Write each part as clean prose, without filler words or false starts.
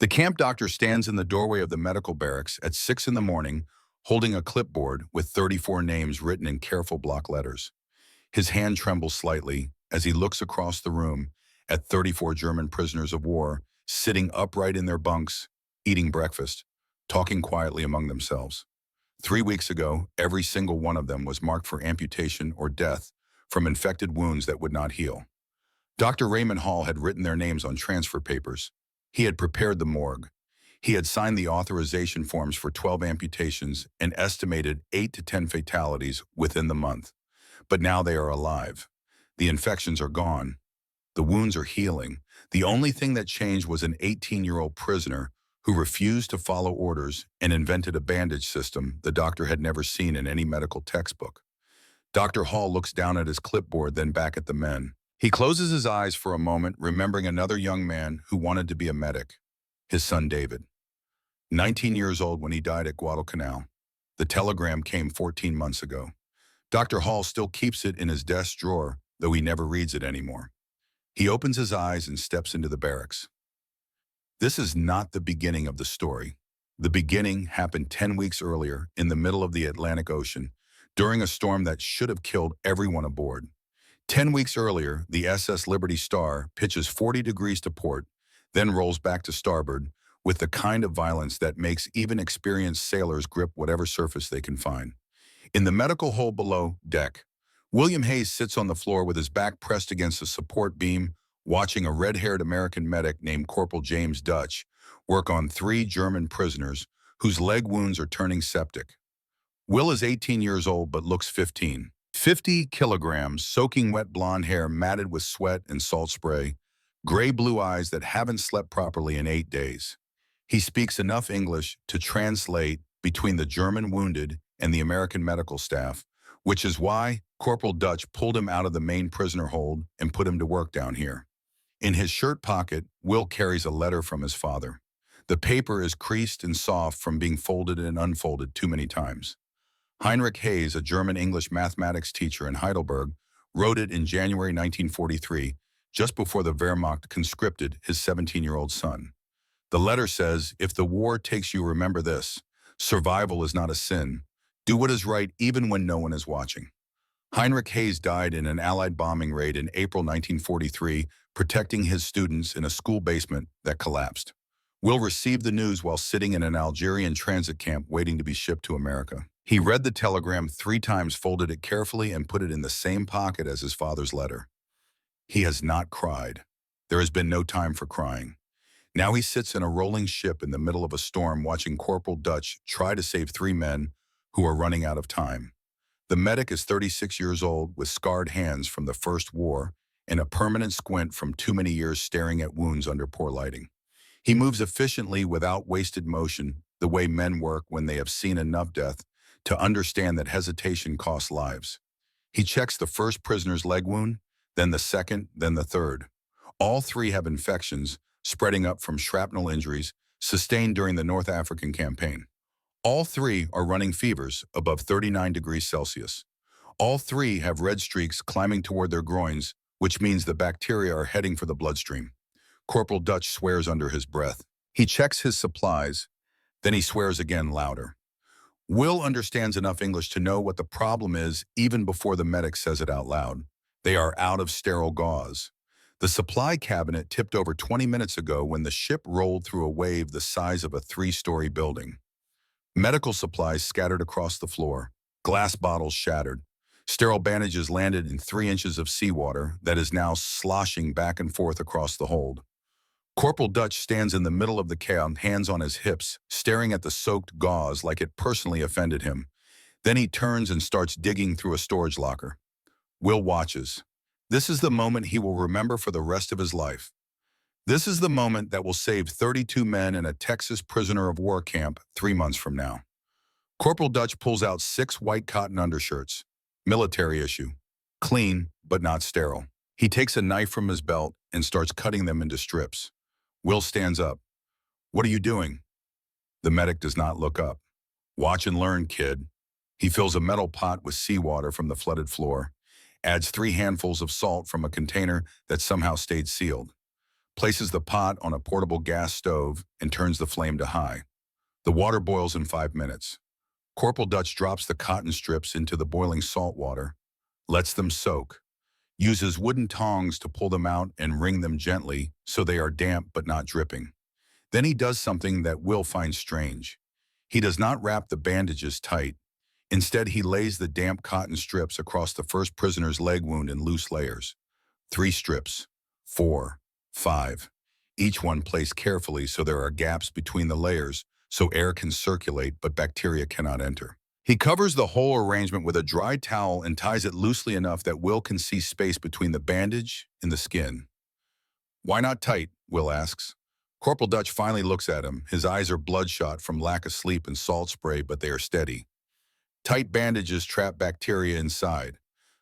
The camp doctor stands in the doorway of the medical barracks at 6 in the morning, holding a clipboard with 34 names written in careful block letters. His hand trembles slightly as he looks across the room at 34 German prisoners of war sitting upright in their bunks, eating breakfast, talking quietly among themselves. 3 weeks ago, every single one of them was marked for amputation or death from infected wounds that would not heal. Dr. Raymond Hall had written their names on transfer papers. He had prepared the morgue. He had signed the authorization forms for 12 amputations and estimated 8 to 10 fatalities within the month. But now they are alive. The infections are gone. The wounds are healing. The only thing that changed was an 18-year-old prisoner who refused to follow orders and invented a bandage system the doctor had never seen in any medical textbook. Dr. Hall looks down at his clipboard, then back at the men. He closes his eyes for a moment, remembering another young man who wanted to be a medic, his son David. 19 years old when he died at Guadalcanal. The telegram came 14 months ago. Dr. Hall still keeps it in his desk drawer, though he never reads it anymore. He opens his eyes and steps into the barracks. This is not the beginning of the story. The beginning happened 10 weeks earlier in the middle of the Atlantic Ocean, during a storm that should have killed everyone aboard. 10 weeks earlier, the SS Liberty Star pitches 40 degrees to port, then rolls back to starboard with the kind of violence that makes even experienced sailors grip whatever surface they can find. In the medical hold below deck, William Hayes sits on the floor with his back pressed against a support beam, watching a red-haired American medic named Corporal James Dutch work on 3 German prisoners whose leg wounds are turning septic. Will is 18 years old but looks 15. 50 kilograms, soaking wet blonde hair matted with sweat and salt spray, gray-blue eyes that haven't slept properly in 8 days. He speaks enough English to translate between the German wounded and the American medical staff, which is why Corporal Dutch pulled him out of the main prisoner hold and put him to work down here. In his shirt pocket, Will carries a letter from his father. The paper is creased and soft from being folded and unfolded too many times. Heinrich Hayes, a German-English mathematics teacher in Heidelberg, wrote it in January 1943, just before the Wehrmacht conscripted his 17-year-old son. The letter says, "If the war takes you, remember this. Survival is not a sin. Do what is right even when no one is watching." Heinrich Hayes died in an Allied bombing raid in April 1943, protecting his students in a school basement that collapsed. Will received the news while sitting in an Algerian transit camp waiting to be shipped to America. He read the telegram 3 times, folded it carefully, and put it in the same pocket as his father's letter. He has not cried. There has been no time for crying. Now he sits in a rolling ship in the middle of a storm watching Corporal Dutch try to save 3 men who are running out of time. The medic is 36 years old with scarred hands from the First War and a permanent squint from too many years staring at wounds under poor lighting. He moves efficiently without wasted motion, the way men work when they have seen enough death to understand that hesitation costs lives. He checks the first prisoner's leg wound, then the second, then the third. All 3 have infections spreading up from shrapnel injuries sustained during the North African campaign. All 3 are running fevers above 39 degrees Celsius. All 3 have red streaks climbing toward their groins, which means the bacteria are heading for the bloodstream. Corporal Dutch swears under his breath. He checks his supplies, then he swears again louder. Will understands enough English to know what the problem is even before the medic says it out loud. They are out of sterile gauze. The supply cabinet tipped over 20 minutes ago when the ship rolled through a wave the size of a 3-story building. Medical supplies scattered across the floor, glass bottles shattered. Sterile bandages landed in 3 inches of seawater that is now sloshing back and forth across the hold. Corporal Dutch stands in the middle of the chaos, hands on his hips, staring at the soaked gauze like it personally offended him. Then he turns and starts digging through a storage locker. Will watches. This is the moment he will remember for the rest of his life. This is the moment that will save 32 men in a Texas prisoner of war camp 3 months from now. Corporal Dutch pulls out 6 white cotton undershirts, military issue, clean but not sterile. He takes a knife from his belt and starts cutting them into strips. Will stands up. "What are you doing?" The medic does not look up. "Watch and learn, kid." He fills a metal pot with seawater from the flooded floor, adds 3 handfuls of salt from a container that somehow stayed sealed. places the pot on a portable gas stove, and turns the flame to high. The water boils in 5 minutes. Corporal Dutch drops the cotton strips into the boiling salt water, lets them soak, uses wooden tongs to pull them out and wring them gently so they are damp but not dripping. Then he does something that Will finds strange. He does not wrap the bandages tight. Instead, he lays the damp cotton strips across the first prisoner's leg wound in loose layers. 3 strips, 4, 5, each one placed carefully so there are gaps between the layers so air can circulate but bacteria cannot enter. He covers the whole arrangement with a dry towel and ties it loosely enough that Will can see space between the bandage and the skin. "Why not tight?" Will asks. Corporal Dutch finally looks at him. His eyes are bloodshot from lack of sleep and salt spray, but they are steady. Tight bandages trap bacteria inside.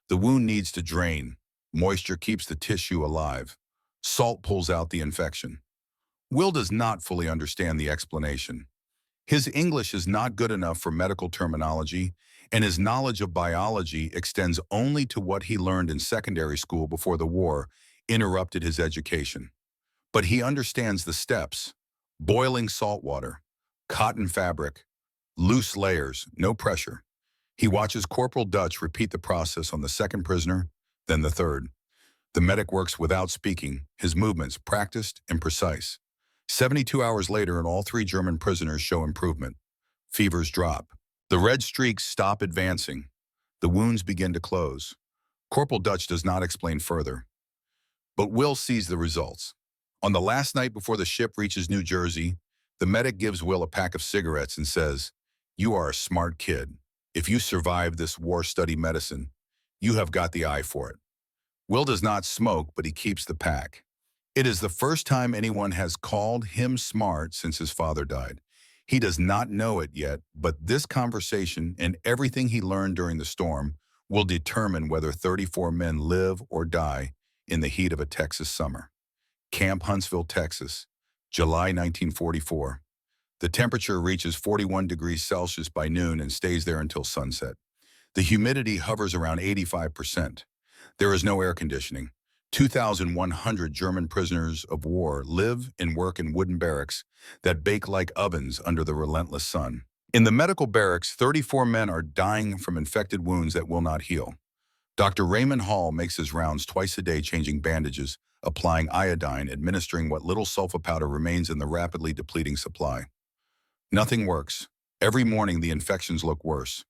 The wound needs to drain. Moisture keeps the tissue alive. Salt pulls out the infection. Will does not fully understand the explanation. His English is not good enough for medical terminology, and his knowledge of biology extends only to what he learned in secondary school before the war interrupted his education. But he understands the steps: boiling salt water, cotton fabric, loose layers, no pressure. He watches Corporal Dutch repeat the process on the second prisoner, then the third. The medic works without speaking, his movements practiced and precise. 72 hours later, and all 3 German prisoners show improvement. Fevers drop. The red streaks stop advancing. The wounds begin to close. Corporal Dutch does not explain further. But Will sees the results. On the last night before the ship reaches New Jersey, the medic gives Will a pack of cigarettes and says, "You are a smart kid. If you survive this war, study medicine. You have got the eye for it." Will does not smoke, but he keeps the pack. It is the first time anyone has called him smart since his father died. He does not know it yet, but this conversation and everything he learned during the storm will determine whether 34 men live or die in the heat of a Texas summer. Camp Huntsville, Texas, July 1944. The temperature reaches 41 degrees Celsius by noon and stays there until sunset. The humidity hovers around 85%. There is no air conditioning. 2,100 German prisoners of war live and work in wooden barracks that bake like ovens under the relentless sun. In the medical barracks, 34 men are dying from infected wounds that will not heal. Dr. Raymond Hall makes his rounds twice a day, changing bandages, applying iodine, administering what little sulfa powder remains in the rapidly depleting supply. Nothing works. Every morning the infections look worse.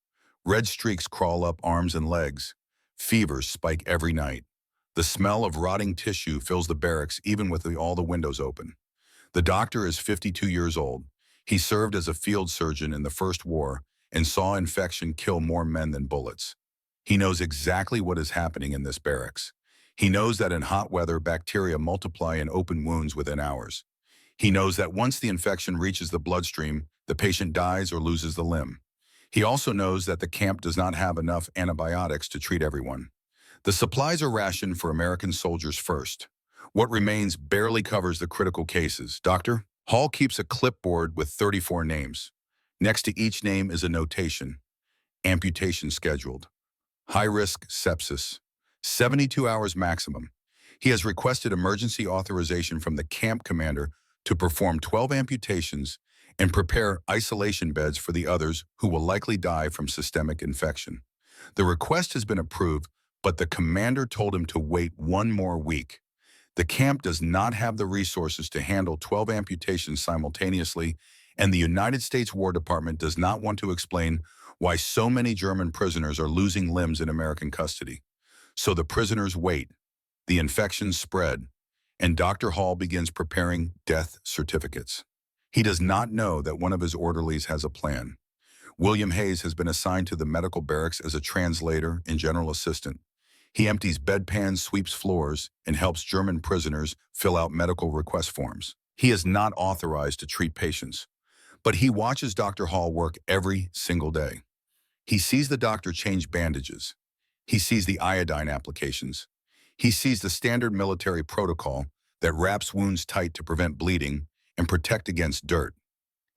Red streaks crawl up arms and legs. Fevers spike every night. The smell of rotting tissue fills the barracks even with all the windows open. The doctor is 52 years old. He served as a field surgeon in the First War and saw infection kill more men than bullets. He knows exactly what is happening in this barracks. He knows that in hot weather, bacteria multiply in open wounds within hours. He knows that once the infection reaches the bloodstream, the patient dies or loses the limb. He also knows that the camp does not have enough antibiotics to treat everyone. The supplies are rationed for American soldiers first. What remains barely covers the critical cases. Doctor Hall keeps a clipboard with 34 names. Next to each name is a notation: amputation scheduled, high-risk sepsis, 72 hours maximum. He has requested emergency authorization from the camp commander to perform 12 amputations and prepare isolation beds for the others who will likely die from systemic infection. The request has been approved, but the commander told him to wait 1 more week. The camp does not have the resources to handle 12 amputations simultaneously, and the United States War Department does not want to explain why so many German prisoners are losing limbs in American custody. So the prisoners wait, the infections spread, and Dr. Hall begins preparing death certificates. He does not know that one of his orderlies has a plan. William Hayes has been assigned to the medical barracks as a translator and general assistant. He empties bedpans, sweeps floors, and helps German prisoners fill out medical request forms. He is not authorized to treat patients, but he watches Dr. Hall work every single day. He sees the doctor change bandages. He sees the iodine applications. He sees the standard military protocol that wraps wounds tight to prevent bleeding and protect against dirt.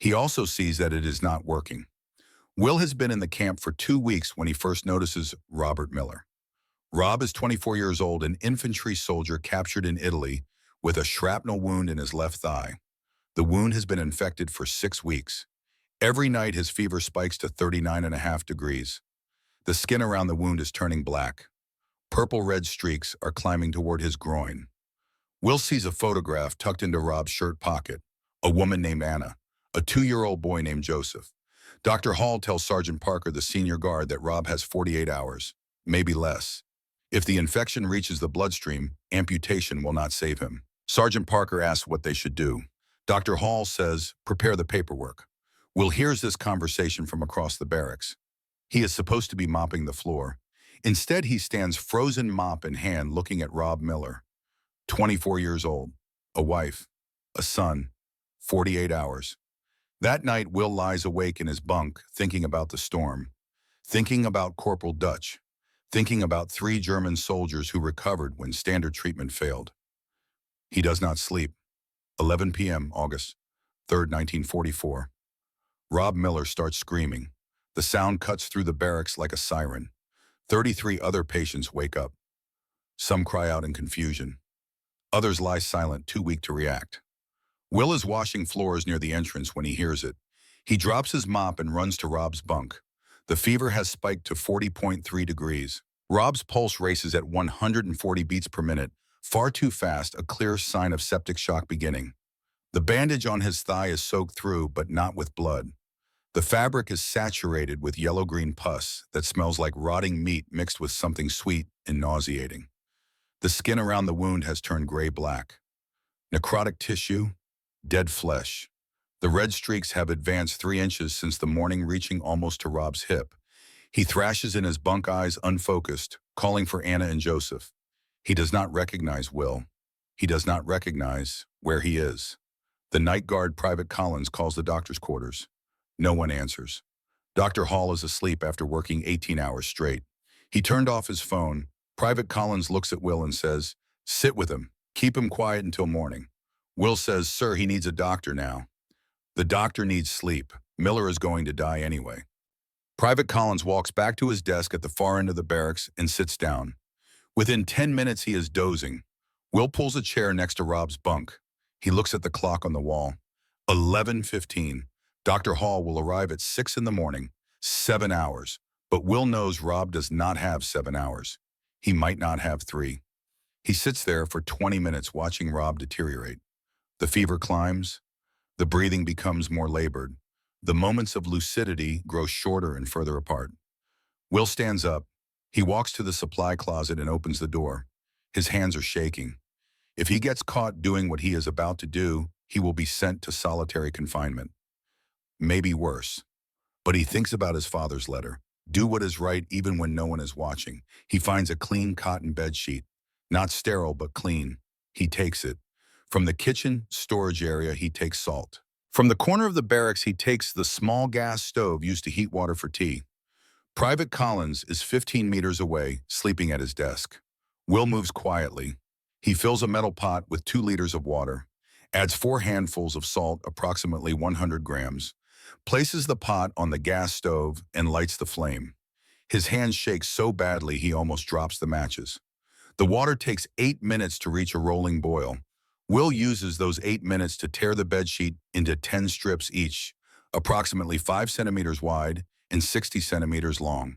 He also sees that it is not working. Will has been in the camp for 2 weeks when he first notices Robert Miller. Rob is 24 years old, an infantry soldier captured in Italy with a shrapnel wound in his left thigh. The wound has been infected for 6 weeks. Every night his fever spikes to 39.5 degrees. The skin around the wound is turning black. Purple-red streaks are climbing toward his groin. Will sees a photograph tucked into Rob's shirt pocket. A woman named Anna, a 2-year-old boy named Joseph. Dr. Hall tells Sergeant Parker, the senior guard, that Rob has 48 hours, maybe less. If the infection reaches the bloodstream, amputation will not save him. Sergeant Parker asks what they should do. Dr. Hall says, prepare the paperwork. Will hears this conversation from across the barracks. He is supposed to be mopping the floor. Instead, he stands frozen mop in hand looking at Rob Miller, 24 years old, a wife, a son, 48 hours. That night, Will lies awake in his bunk thinking about the storm, thinking about Corporal Dutch, thinking about 3 German soldiers who recovered when standard treatment failed. He does not sleep. 11 p.m., August 3rd, 1944. Rob Miller starts screaming. The sound cuts through the barracks like a siren. 33 other patients wake up. Some cry out in confusion. Others lie silent, too weak to react. Will is washing floors near the entrance when he hears it. He drops his mop and runs to Rob's bunk. The fever has spiked to 40.3 degrees. Rob's pulse races at 140 beats per minute, far too fast, a clear sign of septic shock beginning. The bandage on his thigh is soaked through, but not with blood. The fabric is saturated with yellow-green pus that smells like rotting meat mixed with something sweet and nauseating. The skin around the wound has turned gray-black. Necrotic tissue, dead flesh. The red streaks have advanced 3 inches since the morning, reaching almost to Rob's hip. He thrashes in his bunk, eyes unfocused, calling for Anna and Joseph. He does not recognize Will. He does not recognize where he is. The night guard, Private Collins, calls the doctor's quarters. No one answers. Dr. Hall is asleep after working 18 hours straight. He turned off his phone. Private Collins looks at Will and says, sit with him. Keep him quiet until morning. Will says, sir, he needs a doctor now. The doctor needs sleep. Miller is going to die anyway. Private Collins walks back to his desk at the far end of the barracks and sits down. Within 10 minutes, he is dozing. Will pulls a chair next to Rob's bunk. He looks at the clock on the wall. 11:15. Dr. Hall will arrive at 6 in the morning. 7 hours. But Will knows Rob does not have 7 hours. He might not have 3. He sits there for 20 minutes watching Rob deteriorate. The fever climbs. The breathing becomes more labored. The moments of lucidity grow shorter and further apart. Will stands up. He walks to the supply closet and opens the door. His hands are shaking. If he gets caught doing what he is about to do, he will be sent to solitary confinement. Maybe worse. But he thinks about his father's letter. Do what is right even when no one is watching. He finds a clean cotton bed sheet. Not sterile, but clean. He takes it. From the kitchen storage area, he takes salt. From the corner of the barracks, he takes the small gas stove used to heat water for tea. Private Collins is 15 meters away, sleeping at his desk. Will moves quietly. He fills a metal pot with 2 liters of water, adds 4 handfuls of salt, approximately 100 grams, places the pot on the gas stove, and lights the flame. His hand shakes so badly he almost drops the matches. The water takes 8 minutes to reach a rolling boil. Will uses those 8 minutes to tear the bedsheet into 10 strips each, approximately 5 centimeters wide and 60 centimeters long.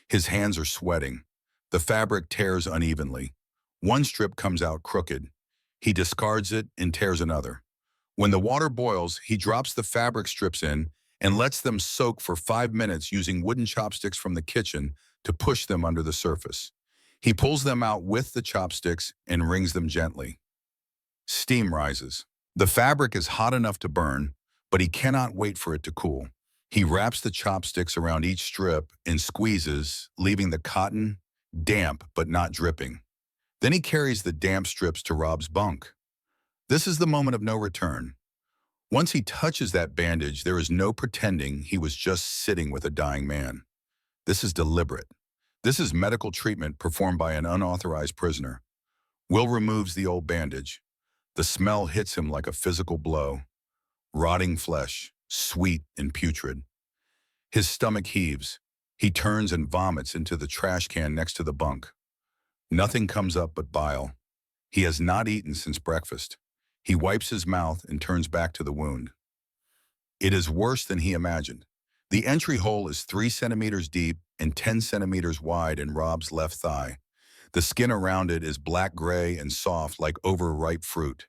His hands are sweating. The fabric tears unevenly. One strip comes out crooked. He discards it and tears another. When the water boils, he drops the fabric strips in and lets them soak for 5 minutes using wooden chopsticks from the kitchen to push them under the surface. He pulls them out with the chopsticks and wrings them gently. Steam rises. The fabric is hot enough to burn, but he cannot wait for it to cool. He wraps the chopsticks around each strip and squeezes, leaving the cotton damp but not dripping. Then he carries the damp strips to Rob's bunk. This is the moment of no return. Once he touches that bandage, there is no pretending he was just sitting with a dying man. This is deliberate. This is medical treatment performed by an unauthorized prisoner. Will removes the old bandage. The smell hits him like a physical blow. Rotting flesh, sweet and putrid. His stomach heaves. He turns and vomits into the trash can next to the bunk. Nothing comes up but bile. He has not eaten since breakfast. He wipes his mouth and turns back to the wound. It is worse than he imagined. The entry hole is 3 centimeters deep and 10 centimeters wide in Rob's left thigh. The skin around it is black-gray and soft like overripe fruit.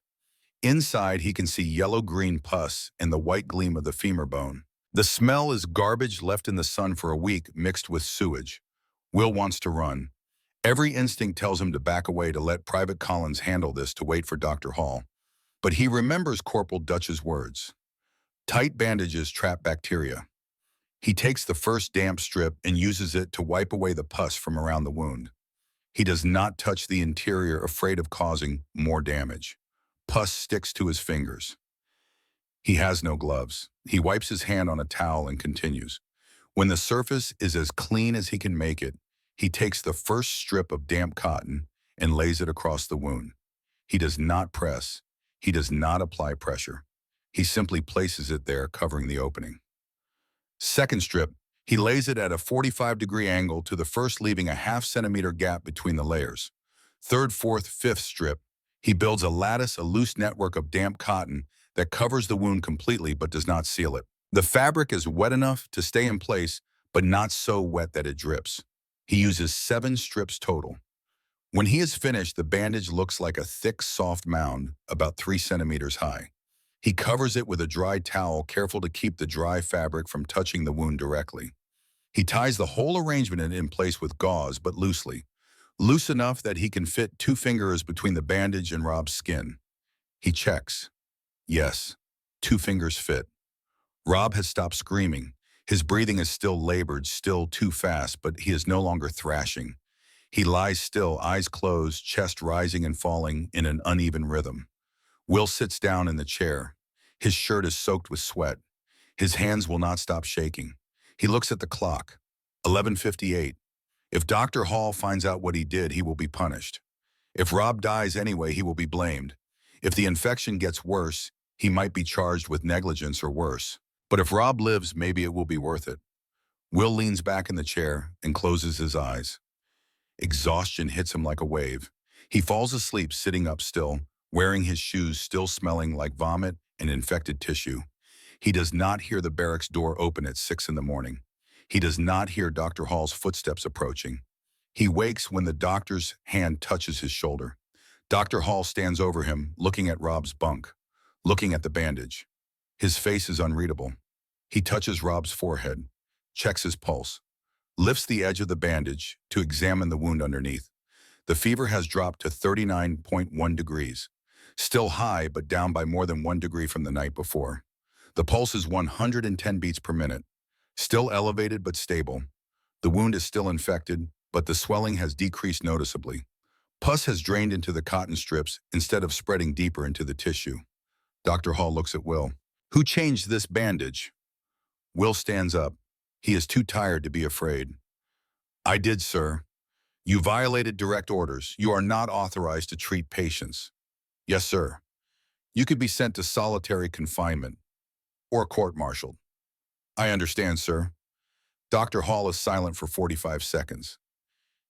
Inside, he can see yellow-green pus and the white gleam of the femur bone. The smell is garbage left in the sun for a week mixed with sewage. Will wants to run. Every instinct tells him to back away to let Private Collins handle this to wait for Dr. Hall. But he remembers Corporal Dutch's words. Tight bandages trap bacteria. He takes the first damp strip and uses it to wipe away the pus from around the wound. He does not touch the interior, afraid of causing more damage. Pus sticks to his fingers. He has no gloves. He wipes his hand on a towel and continues. When the surface is as clean as he can make it, he takes the first strip of damp cotton and lays it across the wound. He does not press. He does not apply pressure. He simply places it there, covering the opening. Second strip, he lays it at a 45-degree angle to the first, leaving a half-centimeter gap between the layers. Third, fourth, fifth strip, he builds a lattice, a loose network of damp cotton that covers the wound completely but does not seal it. The fabric is wet enough to stay in place, but not so wet that it drips. He uses 7 strips total. When he is finished, the bandage looks like a thick, soft mound, about 3 centimeters high. He covers it with a dry towel, careful to keep the dry fabric from touching the wound directly. He ties the whole arrangement in place with gauze, but loosely. Loose enough that he can fit 2 fingers between the bandage and Rob's skin. He checks. Yes, 2 fingers fit. Rob has stopped screaming. His breathing is still labored, still too fast, but he is no longer thrashing. He lies still, eyes closed, chest rising and falling in an uneven rhythm. Will sits down in the chair. His shirt is soaked with sweat. His hands will not stop shaking. He looks at the clock. 11:58. If Dr. Hall finds out what he did, he will be punished. If Rob dies anyway, he will be blamed. If the infection gets worse, he might be charged with negligence or worse. But if Rob lives, maybe it will be worth it. Will leans back in the chair and closes his eyes. Exhaustion hits him like a wave. He falls asleep sitting up still, wearing his shoes, still smelling like vomit and infected tissue. He does not hear the barracks door open at 6 in the morning. He does not hear Dr. Hall's footsteps approaching. He wakes when the doctor's hand touches his shoulder. Dr. Hall stands over him, looking at Rob's bunk, looking at the bandage. His face is unreadable. He touches Rob's forehead, checks his pulse, lifts the edge of the bandage to examine the wound underneath. The fever has dropped to 39.1 degrees. Still high, but down by more than 1 degree from the night before. The pulse is 110 beats per minute. Still elevated but stable. The wound is still infected, but the swelling has decreased noticeably. Pus has drained into the cotton strips instead of spreading deeper into the tissue. Dr. Hall looks at Will. Who changed this bandage? Will stands up. He is too tired to be afraid. I did, sir. You violated direct orders. You are not authorized to treat patients. Yes, sir. You could be sent to solitary confinement or court-martialed. I understand, sir. Dr. Hall is silent for 45 seconds.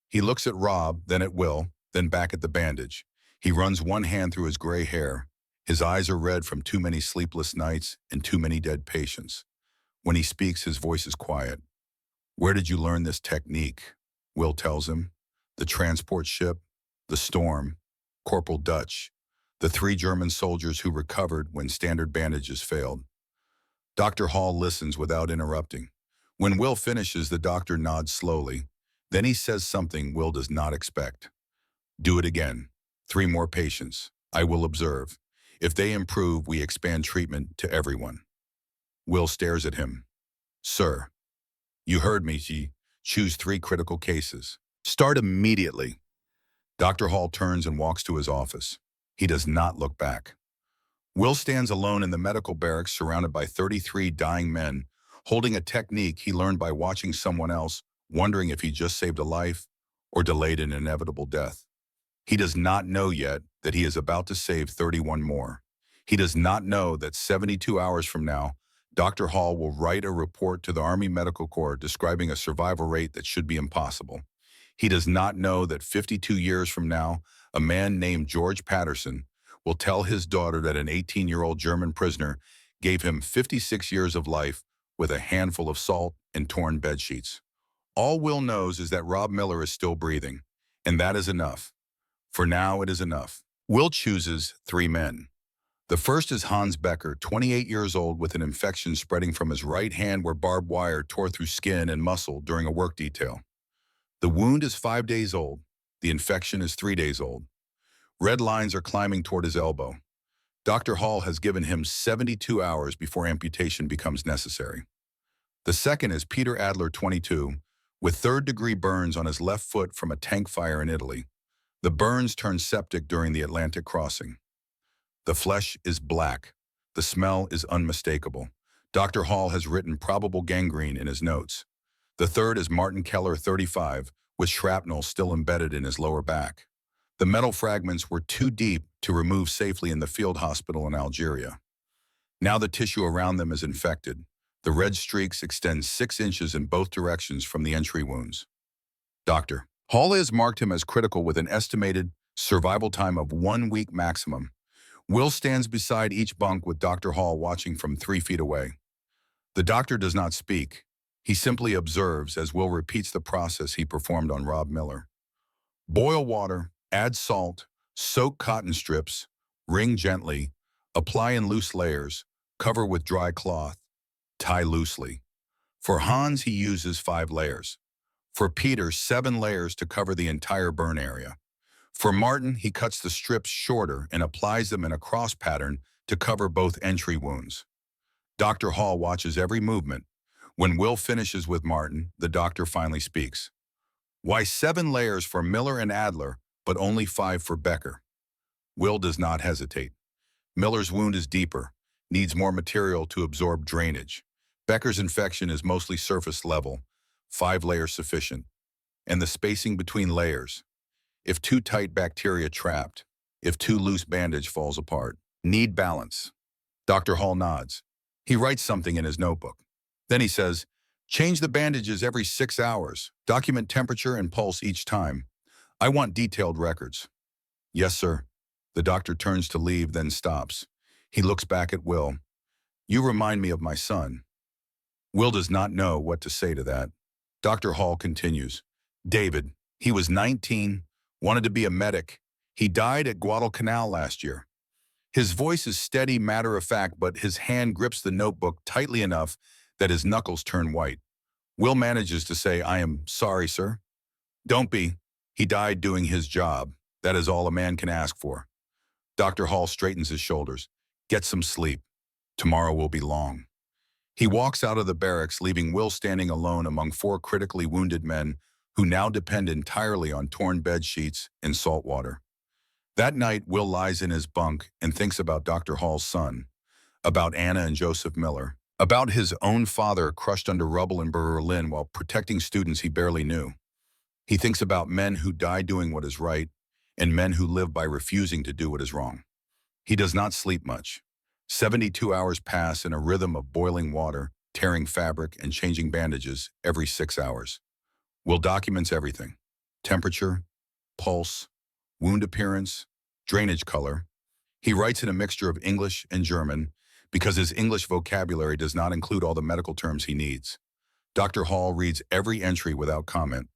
He looks at Rob, then at Will, then back at the bandage. He runs one hand through his gray hair. His eyes are red from too many sleepless nights and too many dead patients. When he speaks, his voice is quiet. Where did you learn this technique? Will tells him. The transport ship, the storm, Corporal Dutch, the 3 German soldiers who recovered when standard bandages failed. Dr. Hall listens without interrupting. When Will finishes, the doctor nods slowly. Then he says something Will does not expect. Do it again. 3 more patients. I will observe. If they improve, we expand treatment to everyone. Will stares at him. Sir, you heard me. Choose 3 critical cases. Start immediately. Dr. Hall turns and walks to his office. He does not look back. Will stands alone in the medical barracks, surrounded by 33 dying men, holding a technique he learned by watching someone else, wondering if he just saved a life or delayed an inevitable death. He does not know yet that he is about to save 31 more. He does not know that 72 hours from now, Dr. Hall will write a report to the Army Medical Corps describing a survival rate that should be impossible. He does not know that 52 years from now, a man named George Patterson will tell his daughter that an 18-year-old German prisoner gave him 56 years of life with a handful of salt and torn bedsheets. All Will knows is that Rob Miller is still breathing, and that is enough. For now, it is enough. Will chooses 3 men. The first is Hans Becker, 28 years old, with an infection spreading from his right hand where barbed wire tore through skin and muscle during a work detail. The wound is 5 days old. The infection is 3 days old. Red lines are climbing toward his elbow. Dr. Hall has given him 72 hours before amputation becomes necessary. The second is Peter Adler, 22, with third-degree burns on his left foot from a tank fire in Italy. The burns turned septic during the Atlantic crossing. The flesh is black. The smell is unmistakable. Dr. Hall has written probable gangrene in his notes. The third is Martin Keller, 35, with shrapnel still embedded in his lower back. The metal fragments were too deep to remove safely in the field hospital in Algeria. Now the tissue around them is infected. The red streaks extend 6 inches in both directions from the entry wounds. Dr. Hall has marked him as critical with an estimated survival time of 1 week maximum. Will stands beside each bunk with Dr. Hall watching from 3 feet away. The doctor does not speak. He simply observes as Will repeats the process he performed on Rob Miller. Boil water, add salt, soak cotton strips, wring gently, apply in loose layers, cover with dry cloth, tie loosely. For Hans, he uses 5 layers. For Peter, 7 layers to cover the entire burn area. For Martin, he cuts the strips shorter and applies them in a cross pattern to cover both entry wounds. Dr. Hall watches every movement. When Will finishes with Martin, the doctor finally speaks. Why 7 layers for Miller and Adler, but only 5 for Becker? Will does not hesitate. Miller's wound is deeper, needs more material to absorb drainage. Becker's infection is mostly surface level, 5 layers sufficient. And the spacing between layers. If too tight, bacteria trapped. If too loose, bandage falls apart. Need balance. Dr. Hall nods. He writes something in his notebook. Then he says, change the bandages every 6 hours. Document temperature and pulse each time. I want detailed records. Yes, sir. The doctor turns to leave, then stops. He looks back at Will. You remind me of my son. Will does not know what to say to that. Dr. Hall continues. David, he was 19, wanted to be a medic. He died at Guadalcanal last year. His voice is steady, matter-of-fact, but his hand grips the notebook tightly enough that his knuckles turn white. Will manages to say, I am sorry, sir. Don't be. He died doing his job. That is all a man can ask for. Dr. Hall straightens his shoulders. Get some sleep. Tomorrow will be long. He walks out of the barracks, leaving Will standing alone among 4 critically wounded men who now depend entirely on torn bed sheets and salt water. That night, Will lies in his bunk and thinks about Dr. Hall's son, about Anna and Joseph Miller, about his own father crushed under rubble in Berlin while protecting students he barely knew. He thinks about men who die doing what is right and men who live by refusing to do what is wrong. He does not sleep much. 72 hours pass in a rhythm of boiling water, tearing fabric, and changing bandages every 6 hours. Will documents everything: temperature, pulse, wound appearance, drainage color. He writes in a mixture of English and German because his English vocabulary does not include all the medical terms he needs. Dr. Hall reads every entry without comment.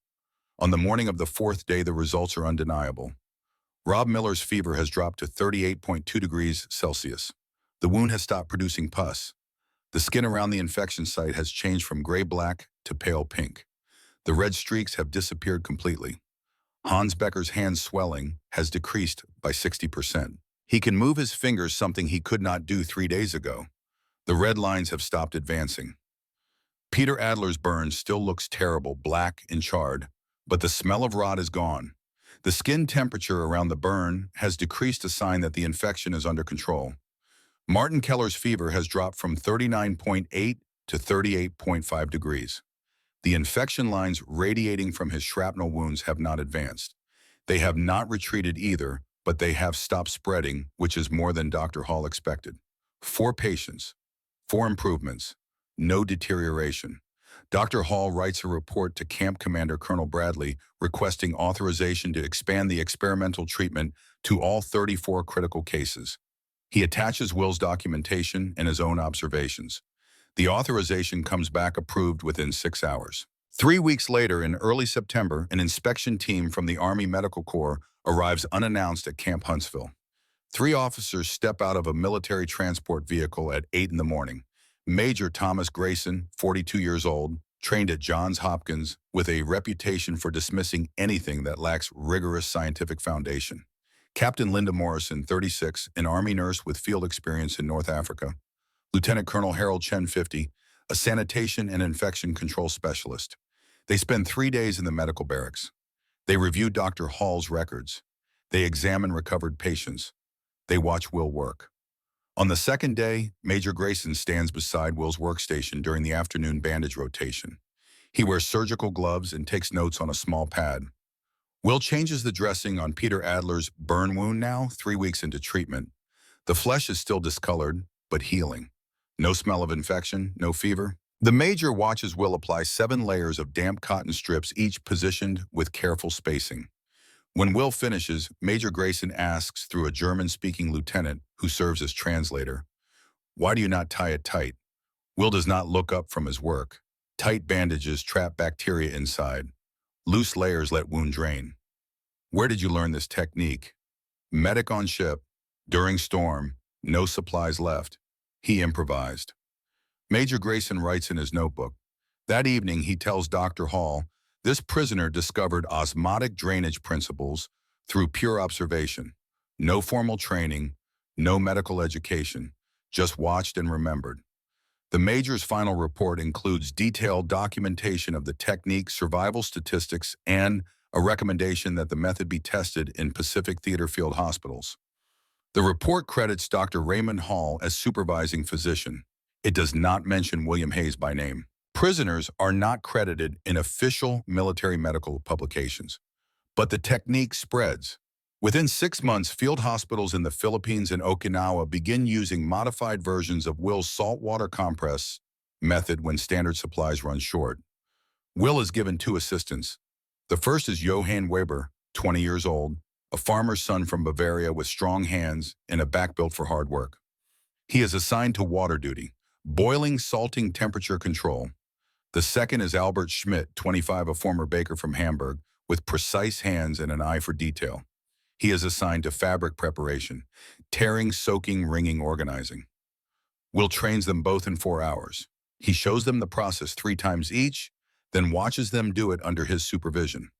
On the morning of the 4th day, the results are undeniable. Rob Miller's fever has dropped to 38.2 degrees Celsius. The wound has stopped producing pus. The skin around the infection site has changed from gray-black to pale pink. The red streaks have disappeared completely. Hans Becker's hand swelling has decreased by 60%. He can move his fingers, something he could not do 3 days ago. The red lines have stopped advancing. Peter Adler's burn still looks terrible, black and charred, but the smell of rot is gone. The skin temperature around the burn has decreased, a sign that the infection is under control. Martin Keller's fever has dropped from 39.8 to 38.5 degrees. The infection lines radiating from his shrapnel wounds have not advanced. They have not retreated either, but they have stopped spreading, which is more than Dr. Hall expected. 4 patients, 4 improvements, no deterioration. Dr. Hall writes a report to Camp Commander Colonel Bradley requesting authorization to expand the experimental treatment to all 34 critical cases. He attaches Will's documentation and his own observations. The authorization comes back approved within 6 hours. 3 weeks later, in early September, an inspection team from the Army Medical Corps arrives unannounced at Camp Huntsville. 3 officers step out of a military transport vehicle at 8 in the morning. Major Thomas Grayson, 42 years old, trained at Johns Hopkins with a reputation for dismissing anything that lacks rigorous scientific foundation. Captain Linda Morrison, 36, an Army nurse with field experience in North Africa. Lieutenant Colonel Harold Chen, 50, a sanitation and infection control specialist. They spend 3 days in the medical barracks. They review Dr. Hall's records. They examine recovered patients. They watch Will work. On the second day, Major Grayson stands beside Will's workstation during the afternoon bandage rotation. He wears surgical gloves and takes notes on a small pad. Will changes the dressing on Peter Adler's burn wound now, 3 weeks into treatment. The flesh is still discolored, but healing. No smell of infection, no fever. The Major watches Will apply 7 layers of damp cotton strips, each positioned with careful spacing. When Will finishes, Major Grayson asks through a German-speaking lieutenant who serves as translator, "Why do you not tie it tight?" Will does not look up from his work. Tight bandages trap bacteria inside. Loose layers let wound drain. "Where did you learn this technique?" "Medic on ship. During storm. No supplies left." He improvised. Major Grayson writes in his notebook. That evening, he tells Dr. Hall, this prisoner discovered osmotic drainage principles through pure observation. No formal training, no medical education, just watched and remembered. The Major's final report includes detailed documentation of the technique, survival statistics, and a recommendation that the method be tested in Pacific Theater Field hospitals. The report credits Dr. Raymond Hall as supervising physician. It does not mention William Hayes by name. Prisoners are not credited in official military medical publications, but the technique spreads. Within 6 months, field hospitals in the Philippines and Okinawa begin using modified versions of Will's saltwater compress method when standard supplies run short. Will is given 2 assistants. The first is Johann Weber, 20 years old, a farmer's son from Bavaria with strong hands and a back built for hard work. He is assigned to water duty, boiling, salting, temperature control. The second is Albert Schmidt, 25, a former baker from Hamburg, with precise hands and an eye for detail. He is assigned to fabric preparation, tearing, soaking, wringing, organizing. Will trains them both in 4 hours. He shows them the process 3 times each, then watches them do it under his supervision.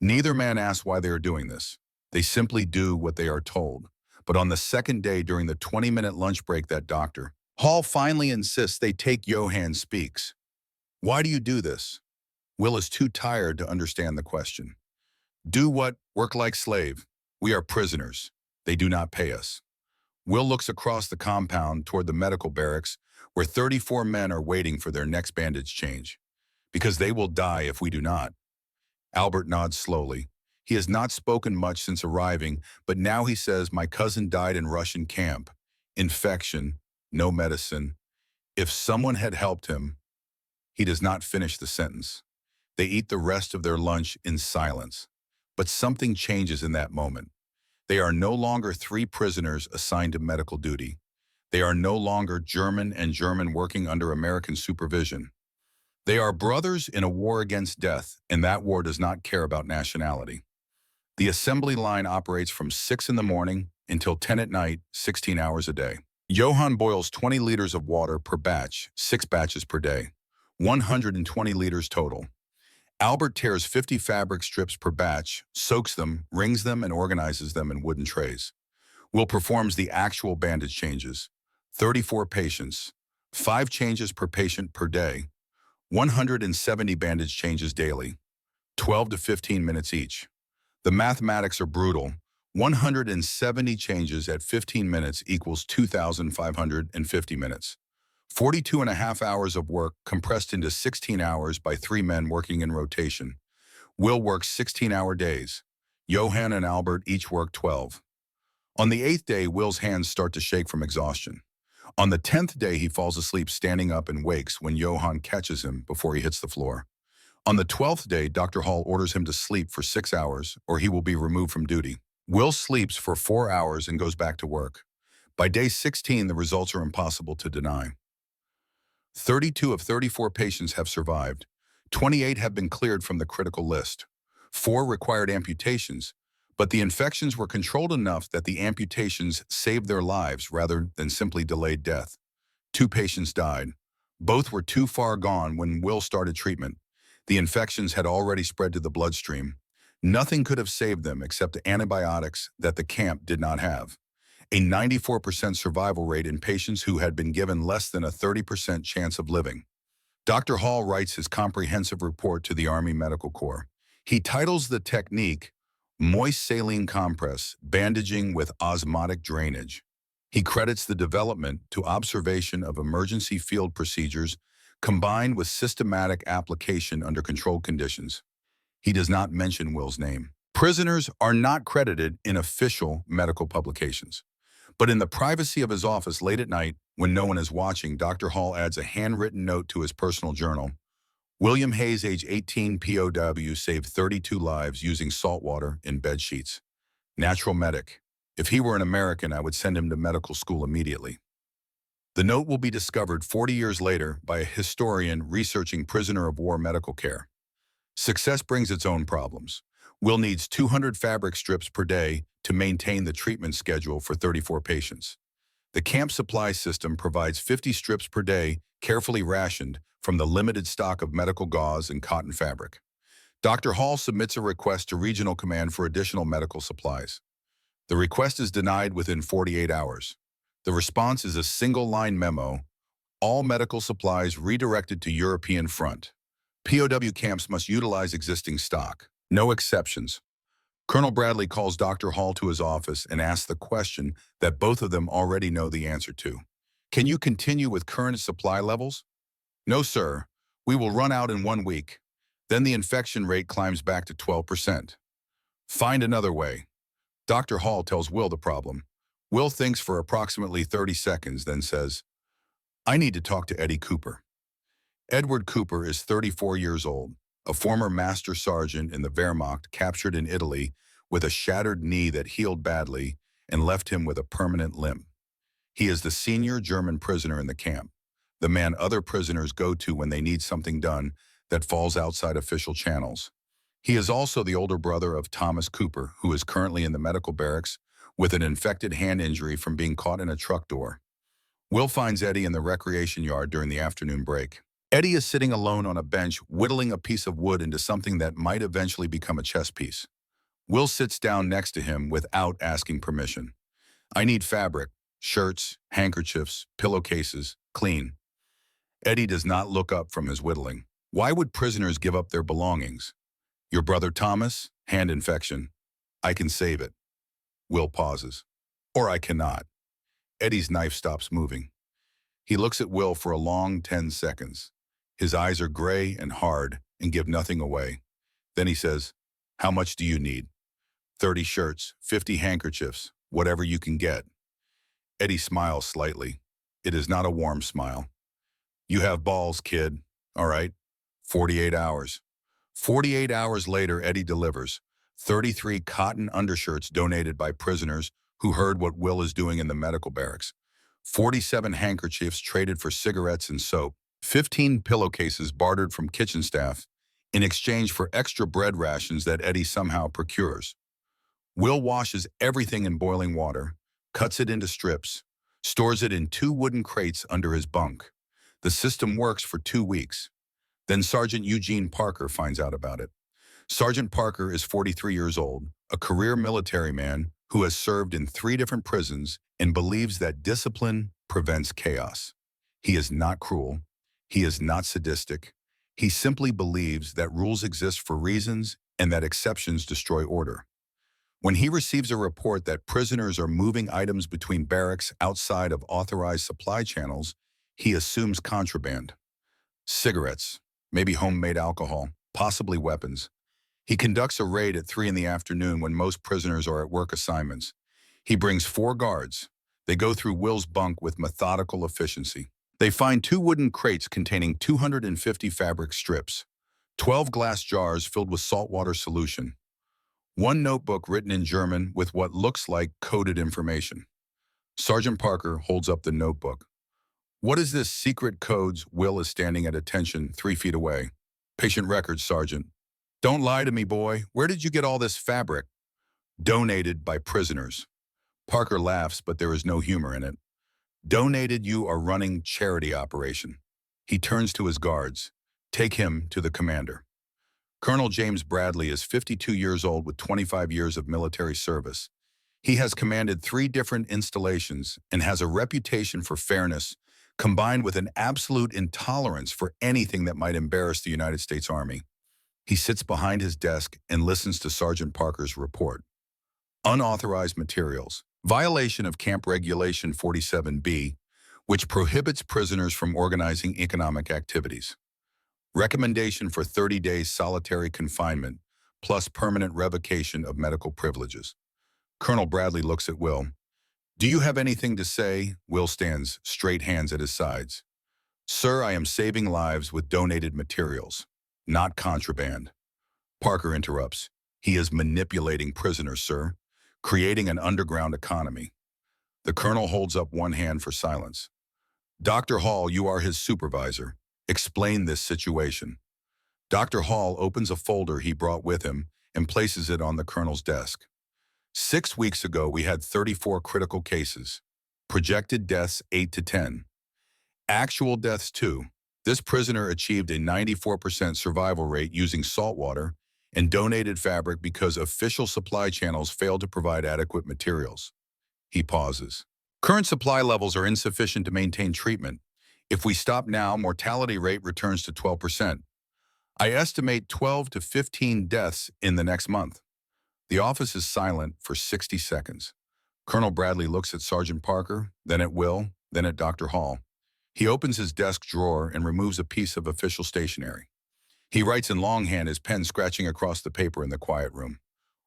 Neither man asks why they are doing this. They simply do what they are told. But on the second day during the 20-minute lunch break that Dr. Hall finally insists they take Johann speaks. Why do you do this? Will is too tired to understand the question. Do what? Work like slave. We are prisoners. They do not pay us. Will looks across the compound toward the medical barracks where 34 men are waiting for their next bandage change. Because they will die if we do not. Albert nods slowly. He has not spoken much since arriving, but now he says, my cousin died in Russian camp. Infection, no medicine. If someone had helped him, he does not finish the sentence. They eat the rest of their lunch in silence. But something changes in that moment. They are no longer 3 prisoners assigned to medical duty. They are no longer German and German working under American supervision. They are brothers in a war against death, and that war does not care about nationality. The assembly line operates from 6 in the morning until 10 at night, 16 hours a day. Johann boils 20 liters of water per batch, 6 batches per day, 120 liters total. Albert tears 50 fabric strips per batch, soaks them, wrings them, and organizes them in wooden trays. Will performs the actual bandage changes. 34 patients, 5 changes per patient per day, 170 bandage changes daily, 12 to 15 minutes each. The mathematics are brutal. 170 changes at 15 minutes equals 2,550 minutes. 42 and a half hours of work compressed into 16 hours by 3 men working in rotation. Will works 16-hour days. Johann and Albert each work 12. On the 8th day, Will's hands start to shake from exhaustion. On the 10th day, he falls asleep standing up and wakes when Johann catches him before he hits the floor. On the 12th day, Dr. Hall orders him to sleep for 6 hours or he will be removed from duty. Will sleeps for 4 hours and goes back to work. By day 16, the results are impossible to deny. 32 of 34 patients have survived. 28 have been cleared from the critical list. 4 required amputations, but the infections were controlled enough that the amputations saved their lives rather than simply delayed death. 2 patients died. Both were too far gone when Will started treatment. The infections had already spread to the bloodstream. Nothing could have saved them except antibiotics that the camp did not have. A 94% survival rate in patients who had been given less than a 30% chance of living. Dr. Hall writes his comprehensive report to the Army Medical Corps. He titles the technique, Moist Saline Compress, Bandaging with Osmotic Drainage. He credits the development to observation of emergency field procedures combined with systematic application under controlled conditions. He does not mention Will's name. Prisoners are not credited in official medical publications. But in the privacy of his office late at night, when no one is watching, Dr. Hall adds a handwritten note to his personal journal. William Hayes, age 18, POW, saved 32 lives using salt water in bed sheets. Natural medic. If he were an American, I would send him to medical school immediately. The note will be discovered 40 years later by a historian researching prisoner of war medical care. Success brings its own problems. Will needs 200 fabric strips per day to maintain the treatment schedule for 34 patients. The camp supply system provides 50 strips per day, carefully rationed from the limited stock of medical gauze and cotton fabric. Dr. Hall submits a request to Regional Command for additional medical supplies. The request is denied within 48 hours. The response is a single-line memo, all medical supplies redirected to European front. POW camps must utilize existing stock. No exceptions. Colonel Bradley calls Dr. Hall to his office and asks the question that both of them already know the answer to. Can you continue with current supply levels? No, sir. We will run out in 1 week. Then the infection rate climbs back to 12%. Find another way. Dr. Hall tells Will the problem. Will thinks for approximately 30 seconds, then says, I need to talk to Eddie Cooper. Edward Cooper is 34 years old, a former master sergeant in the Wehrmacht captured in Italy with a shattered knee that healed badly and left him with a permanent limp. He is the senior German prisoner in the camp, the man other prisoners go to when they need something done that falls outside official channels. He is also the older brother of Thomas Cooper, who is currently in the medical barracks with an infected hand injury from being caught in a truck door. Will finds Eddie in the recreation yard during the afternoon break. Eddie is sitting alone on a bench, whittling a piece of wood into something that might eventually become a chess piece. Will sits down next to him without asking permission. I need fabric, shirts, handkerchiefs, pillowcases, clean. Eddie does not look up from his whittling. Why would prisoners give up their belongings? Your brother Thomas, hand infection. I can save it. Will pauses. Or I cannot. Eddie's knife stops moving. He looks at Will for a long 10 seconds. His eyes are gray and hard and give nothing away. Then he says, how much do you need? 30 shirts, 50 handkerchiefs, whatever you can get. Eddie smiles slightly. It is not a warm smile. You have balls, kid. All right. 48 hours. 48 hours later, Eddie delivers 33 cotton undershirts donated by prisoners who heard what Will is doing in the medical barracks, 47 handkerchiefs traded for cigarettes and soap, 15 pillowcases bartered from kitchen staff in exchange for extra bread rations that Eddie somehow procures. Will washes everything in boiling water, cuts it into strips, stores it in 2 wooden crates under his bunk. The system works for 2 weeks. Then Sergeant Eugene Parker finds out about it. Sergeant Parker is 43 years old, a career military man who has served in 3 different prisons and believes that discipline prevents chaos. He is not cruel. He is not sadistic. He simply believes that rules exist for reasons and that exceptions destroy order. When he receives a report that prisoners are moving items between barracks outside of authorized supply channels, he assumes contraband. Cigarettes, maybe homemade alcohol, possibly weapons. He conducts a raid at 3 in the afternoon when most prisoners are at work assignments. He brings 4 guards. They go through Will's bunk with methodical efficiency. They find 2 wooden crates containing 250 fabric strips, 12 glass jars filled with saltwater solution, 1 notebook written in German with what looks like coded information. Sergeant Parker holds up the notebook. What is this secret codes? Will is standing at attention 3 feet away. Patient records, Sergeant. Don't lie to me, boy. Where did you get all this fabric? Donated by prisoners. Parker laughs, but there is no humor in it. Donated, you are running charity operation. He turns to his guards. Take him to the commander. Colonel James Bradley is 52 years old with 25 years of military service. He has commanded 3 different installations and has a reputation for fairness, combined with an absolute intolerance for anything that might embarrass the United States Army. He sits behind his desk and listens to Sergeant Parker's report. Unauthorized materials. Violation of Camp Regulation 47B, which prohibits prisoners from organizing economic activities. Recommendation for 30 days solitary confinement, plus permanent revocation of medical privileges. Colonel Bradley looks at Will. Do you have anything to say? Will stands, straight hands at his sides. Sir, I am saving lives with donated materials, not contraband. Parker interrupts. He is manipulating prisoners, sir, creating an underground economy. The colonel holds up one hand for silence. Dr. Hall, you are his supervisor. Explain this situation. Dr. Hall opens a folder he brought with him and places it on the colonel's desk. 6 weeks ago, we had 34 critical cases. Projected deaths 8 to 10. Actual deaths 2. This prisoner achieved a 94% survival rate using salt water and donated fabric because official supply channels failed to provide adequate materials. He pauses. Current supply levels are insufficient to maintain treatment. If we stop now, mortality rate returns to 12%. I estimate 12 to 15 deaths in the next month. The office is silent for 60 seconds. Colonel Bradley looks at Sergeant Parker, then at Will, then at Dr. Hall. He opens his desk drawer and removes a piece of official stationery. He writes in longhand, his pen scratching across the paper in the quiet room.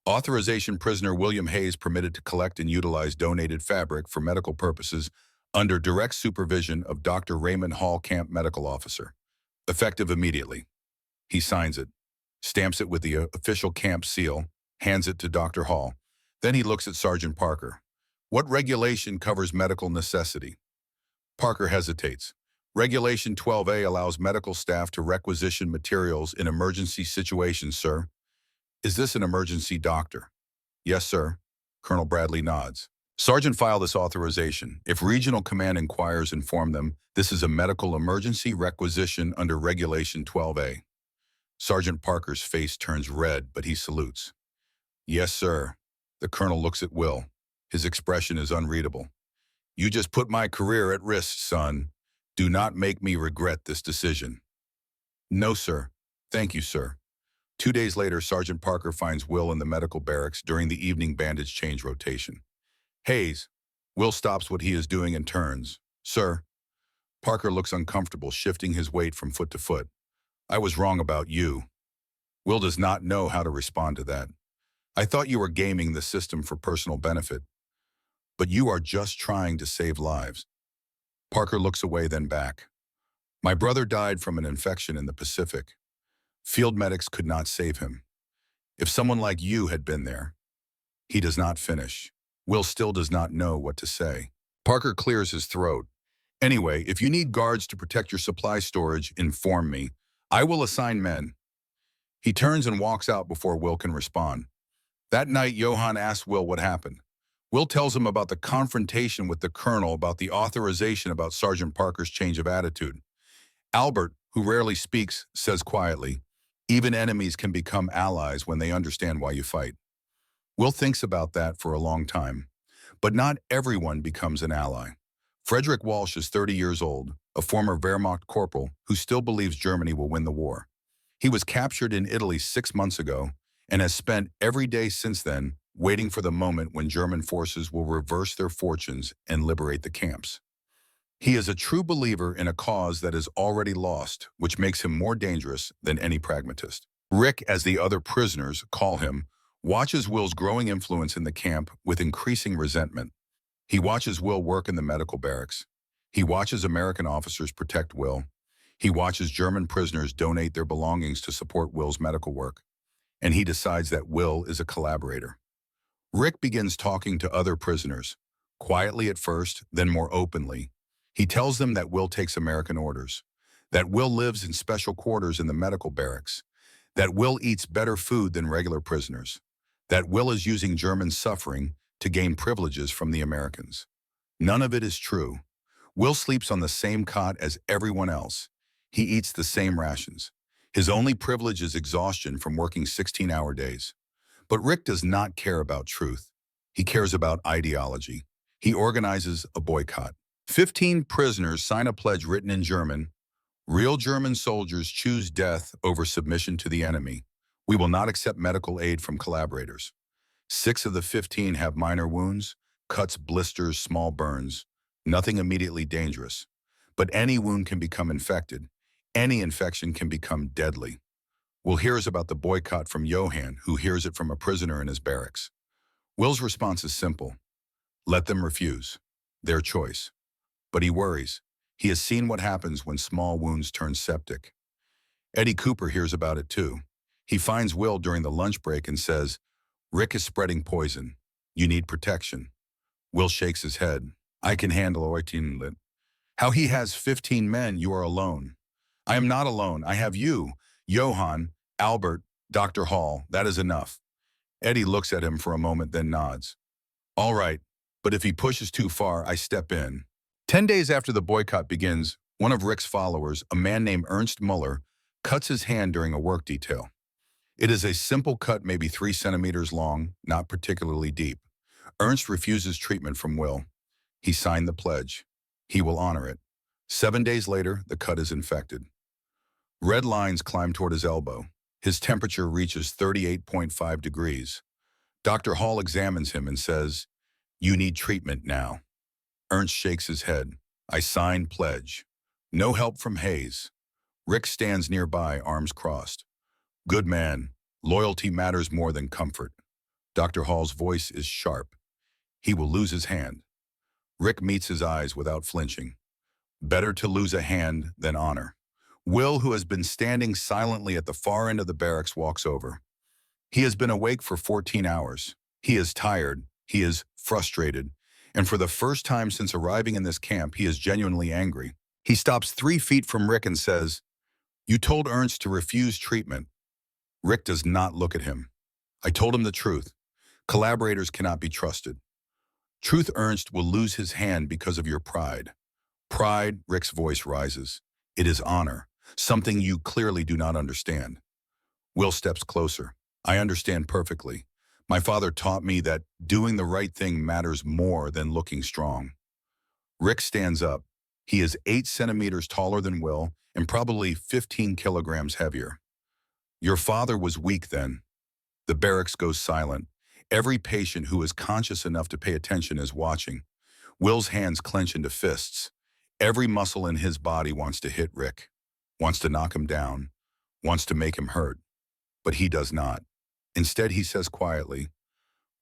Authorization prisoner William Hayes permitted to collect and utilize donated fabric for medical purposes under direct supervision of Dr. Raymond Hall, Camp Medical Officer. Effective immediately. He signs it, stamps it with the official camp seal, hands it to Dr. Hall. Then he looks at Sergeant Parker. What regulation covers medical necessity? Parker hesitates. Regulation 12A allows medical staff to requisition materials in emergency situations, sir. Is this an emergency, doctor? Yes, sir. Colonel Bradley nods. Sergeant, file this authorization. If regional command inquires, inform them this is a medical emergency requisition under Regulation 12A. Sergeant Parker's face turns red, but he salutes. Yes, sir. The colonel looks at Will. His expression is unreadable. You just put my career at risk, son. Do not make me regret this decision. No, sir. Thank you, sir. 2 days later, Sergeant Parker finds Will in the medical barracks during the evening bandage change rotation. Hayes. Will stops what he is doing and turns. Sir. Parker looks uncomfortable, shifting his weight from foot to foot. I was wrong about you. Will does not know how to respond to that. I thought you were gaming the system for personal benefit, but you are just trying to save lives. Parker looks away, then back. My brother died from an infection in the Pacific. Field medics could not save him. If someone like you had been there. He does not finish. Will still does not know what to say. Parker clears his throat. Anyway, if you need guards to protect your supply storage, inform me. I will assign men. He turns and walks out before Will can respond. That night, Johann asks Will what happened. Will tells him about the confrontation with the colonel, about the authorization, about Sergeant Parker's change of attitude. Albert, who rarely speaks, says quietly, even enemies can become allies when they understand why you fight. Will thinks about that for a long time. But not everyone becomes an ally. Frederick Walsh is 30 years old, a former Wehrmacht corporal who still believes Germany will win the war. He was captured in Italy 6 months ago and has spent every day since then waiting for the moment when German forces will reverse their fortunes and liberate the camps. He is a true believer in a cause that is already lost, which makes him more dangerous than any pragmatist. Rick, as the other prisoners call him, watches Will's growing influence in the camp with increasing resentment. He watches Will work in the medical barracks. He watches American officers protect Will. He watches German prisoners donate their belongings to support Will's medical work. And he decides that Will is a collaborator. Rick begins talking to other prisoners, quietly at first, then more openly. He tells them that Will takes American orders, that Will lives in special quarters in the medical barracks, that Will eats better food than regular prisoners, that Will is using German suffering to gain privileges from the Americans. None of it is true. Will sleeps on the same cot as everyone else. He eats the same rations. His only privilege is exhaustion from working 16-hour days. But Rick does not care about truth. He cares about ideology. He organizes a boycott. 15 prisoners sign a pledge written in German. Real German soldiers choose death over submission to the enemy. We will not accept medical aid from collaborators. 6 of the 15 have minor wounds, cuts, blisters, small burns. Nothing immediately dangerous. But any wound can become infected. Any infection can become deadly. Will hears about the boycott from Johann, who hears it from a prisoner in his barracks. Will's response is simple. Let them refuse. Their choice. But he worries. He has seen what happens when small wounds turn septic. Eddie Cooper hears about it too. He finds Will during the lunch break and says, Rick is spreading poison. You need protection. Will shakes his head. I can handle it. How he has 15 men, you are alone. I am not alone. I have you, Johann, Albert, Dr. Hall. That is enough. Eddie looks at him for a moment, then nods. All right, but if he pushes too far, I step in. 10 days after the boycott begins, one of Rick's followers, a man named Ernst Muller, cuts his hand during a work detail. It is a simple cut, maybe 3 centimeters long, not particularly deep. Ernst refuses treatment from Will. He signed the pledge. He will honor it. 7 days later, the cut is infected. Red lines climb toward his elbow. His temperature reaches 38.5 degrees. Dr. Hall examines him and says, You need treatment now. Ernst shakes his head. I signed pledge. No help from Hayes. Rick stands nearby, arms crossed. Good man. Loyalty matters more than comfort. Dr. Hall's voice is sharp. He will lose his hand. Rick meets his eyes without flinching. Better to lose a hand than honor. Will, who has been standing silently at the far end of the barracks, walks over. He has been awake for 14 hours. He is tired. He is frustrated. And for the first time since arriving in this camp, he is genuinely angry. He stops 3 feet from Rick and says, You told Ernst to refuse treatment. Rick does not look at him. I told him the truth. Collaborators cannot be trusted. Truth, Ernst will lose his hand because of your pride. Pride, Rick's voice rises. It is honor, something you clearly do not understand. Will steps closer. I understand perfectly. My father taught me that doing the right thing matters more than looking strong. Rick stands up. He is 8 centimeters taller than Will and probably 15 kilograms heavier. Your father was weak then. The barracks goes silent. Every patient who is conscious enough to pay attention is watching. Will's hands clench into fists. Every muscle in his body wants to hit Rick, wants to knock him down, wants to make him hurt. But he does not. Instead, he says quietly,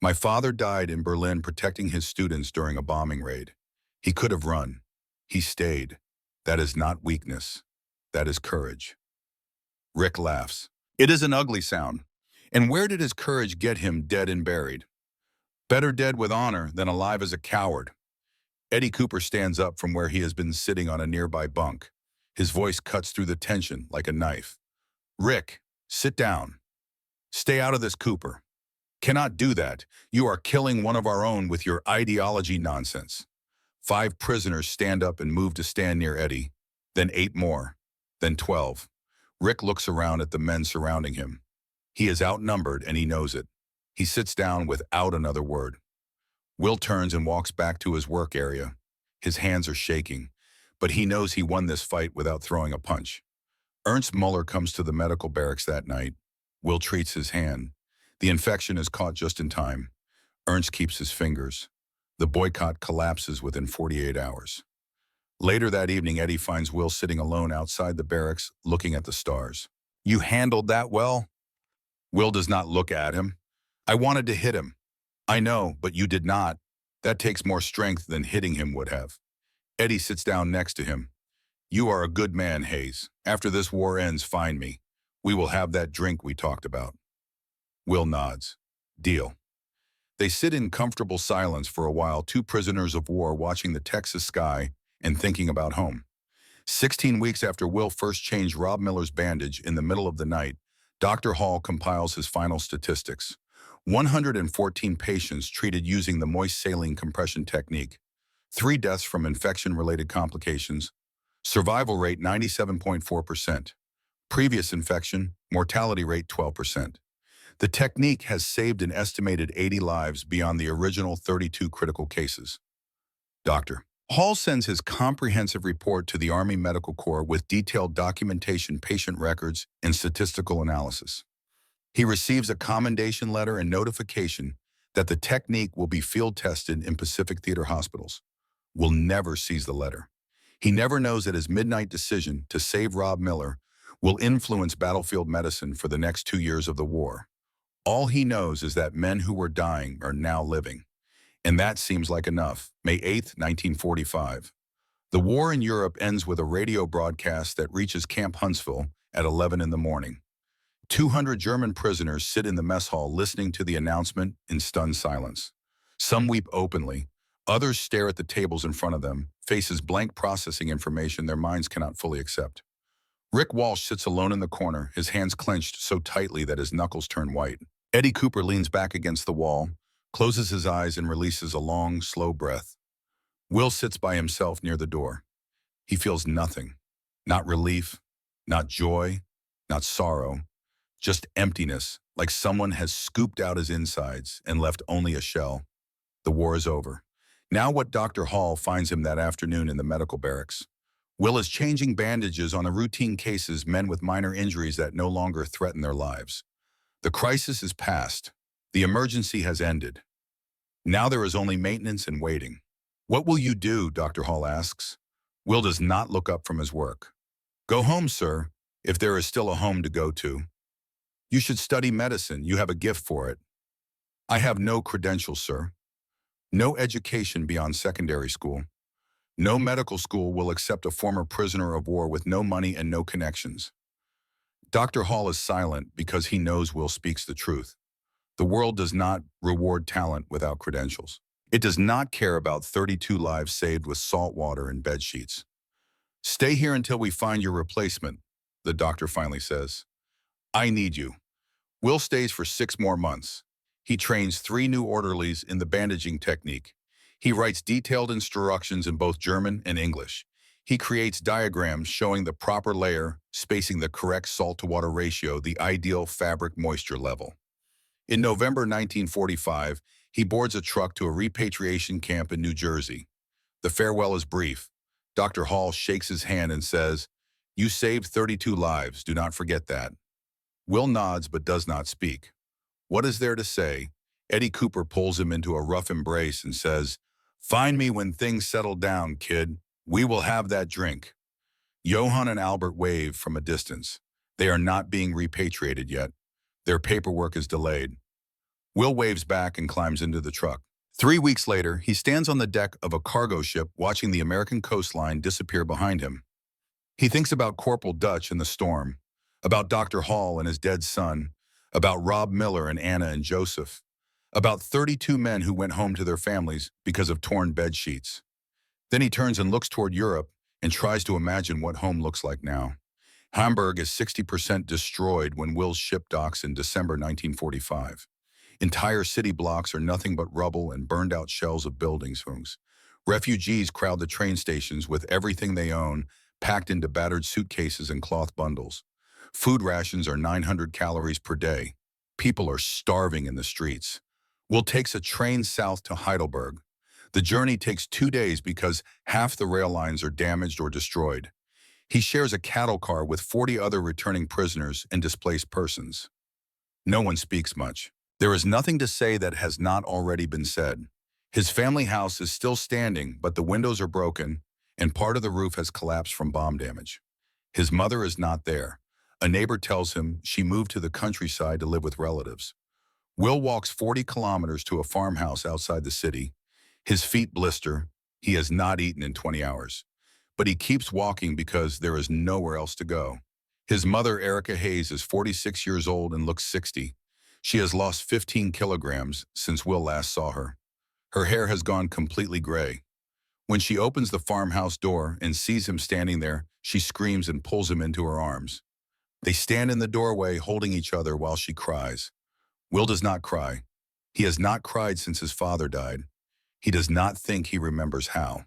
My father died in Berlin protecting his students during a bombing raid. He could have run. He stayed. That is not weakness. That is courage. Rick laughs. It is an ugly sound. And where did his courage get him dead and buried? Better dead with honor than alive as a coward. Eddie Cooper stands up from where he has been sitting on a nearby bunk. His voice cuts through the tension like a knife. Rick, sit down. Stay out of this, Cooper. Cannot do that. You are killing one of our own with your ideology nonsense. 5 prisoners stand up and move to stand near Eddie. Then 8 more. Then 12. Rick looks around at the men surrounding him. He is outnumbered and he knows it. He sits down without another word. Will turns and walks back to his work area. His hands are shaking, but he knows he won this fight without throwing a punch. Ernst Muller comes to the medical barracks that night. Will treats his hand. The infection is caught just in time. Ernst keeps his fingers. The boycott collapses within 48 hours. Later that evening, Eddie finds Will sitting alone outside the barracks, looking at the stars. You handled that well? Will does not look at him. I wanted to hit him. I know, but you did not. That takes more strength than hitting him would have. Eddie sits down next to him. You are a good man, Hayes. After this war ends, find me. We will have that drink we talked about. Will nods. Deal. They sit in comfortable silence for a while, two prisoners of war watching the Texas sky and thinking about home. 16 weeks after Will first changed Rob Miller's bandage in the middle of the night, Dr. Hall compiles his final statistics. 114 patients treated using the moist saline compression technique. 3 deaths from infection-related complications. Survival rate 97.4%. Previous infection, mortality rate 12%. The technique has saved an estimated 80 lives beyond the original 32 critical cases. Dr. Hall sends his comprehensive report to the Army Medical Corps with detailed documentation, patient records, and statistical analysis. He receives a commendation letter and notification that the technique will be field tested in Pacific Theater hospitals. Will never sees the letter. He never knows that his midnight decision to save Rob Miller will influence battlefield medicine for the next 2 years of the war. All he knows is that men who were dying are now living. And that seems like enough. May 8, 1945. The war in Europe ends with a radio broadcast that reaches Camp Huntsville at 11 in the morning. 200 German prisoners sit in the mess hall listening to the announcement in stunned silence. Some weep openly. Others stare at the tables in front of them, faces blank, processing information their minds cannot fully accept. Rick Walsh sits alone in the corner, his hands clenched so tightly that his knuckles turn white. Eddie Cooper leans back against the wall, closes his eyes and releases a long, slow breath. Will sits by himself near the door. He feels nothing. Not relief, not joy, not sorrow, just emptiness, like someone has scooped out his insides and left only a shell. The war is over. Now what Dr. Hall finds him that afternoon in the medical barracks. Will is changing bandages on the routine cases, men with minor injuries that no longer threaten their lives. The crisis is past. The emergency has ended. Now there is only maintenance and waiting. What will you do? Dr. Hall asks. Will does not look up from his work. Go home, sir, if there is still a home to go to. You should study medicine. You have a gift for it. I have no credentials, sir. No education beyond secondary school. No medical school will accept a former prisoner of war with no money and no connections. Dr. Hall is silent because he knows Will speaks the truth. The world does not reward talent without credentials. It does not care about 32 lives saved with salt water and bed sheets. Stay here until we find your replacement, the doctor finally says. I need you. Will stays for 6 more months. He trains 3 new orderlies in the bandaging technique. He writes detailed instructions in both German and English. He creates diagrams showing the proper layer, spacing the correct salt-to-water ratio, the ideal fabric moisture level. In November 1945, he boards a truck to a repatriation camp in New Jersey. The farewell is brief. Dr. Hall shakes his hand and says, "You saved 32 lives, do not forget that." Will nods but does not speak. What is there to say? Eddie Cooper pulls him into a rough embrace and says, "Find me when things settle down, kid. We will have that drink." Johann and Albert wave from a distance. They are not being repatriated yet. Their paperwork is delayed. Will waves back and climbs into the truck. 3 weeks later, he stands on the deck of a cargo ship watching the American coastline disappear behind him. He thinks about Corporal Dutch and the storm, about Dr. Hall and his dead son, about Rob Miller and Anna and Joseph, about 32 men who went home to their families because of torn bed sheets. Then he turns and looks toward Europe and tries to imagine what home looks like now. Hamburg is 60% destroyed when Will's ship docks in December 1945. Entire city blocks are nothing but rubble and burned-out shells of buildings. Refugees crowd the train stations with everything they own, packed into battered suitcases and cloth bundles. Food rations are 900 calories per day. People are starving in the streets. Will takes a train south to Heidelberg. The journey takes 2 days because half the rail lines are damaged or destroyed. He shares a cattle car with 40 other returning prisoners and displaced persons. No one speaks much. There is nothing to say that has not already been said. His family house is still standing, but the windows are broken, and part of the roof has collapsed from bomb damage. His mother is not there. A neighbor tells him she moved to the countryside to live with relatives. Will walks 40 kilometers to a farmhouse outside the city. His feet blister. He has not eaten in 20 hours. But he keeps walking because there is nowhere else to go. His mother, Erica Hayes, is 46 years old and looks 60. She has lost 15 kilograms since Will last saw her. Her hair has gone completely gray. When she opens the farmhouse door and sees him standing there, she screams and pulls him into her arms. They stand in the doorway holding each other while she cries. Will does not cry. He has not cried since his father died. He does not think he remembers how.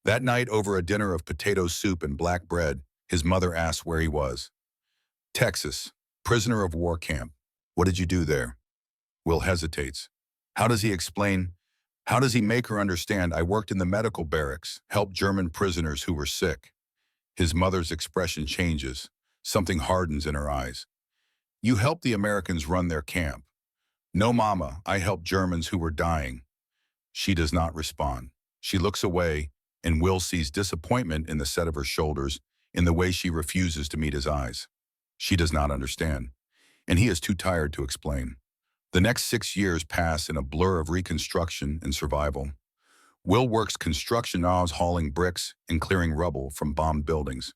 That night, over a dinner of potato soup and black bread, his mother asks where he was. Texas, prisoner of war camp. What did you do there? Will hesitates. How does he explain? How does he make her understand? I worked in the medical barracks, helped German prisoners who were sick. His mother's expression changes. Something hardens in her eyes. You helped the Americans run their camp. No, Mama, I helped Germans who were dying. She does not respond. She looks away, and Will sees disappointment in the set of her shoulders, in the way she refuses to meet his eyes. She does not understand, and he is too tired to explain. The next 6 years pass in a blur of reconstruction and survival. Will works construction jobs, hauling bricks and clearing rubble from bombed buildings.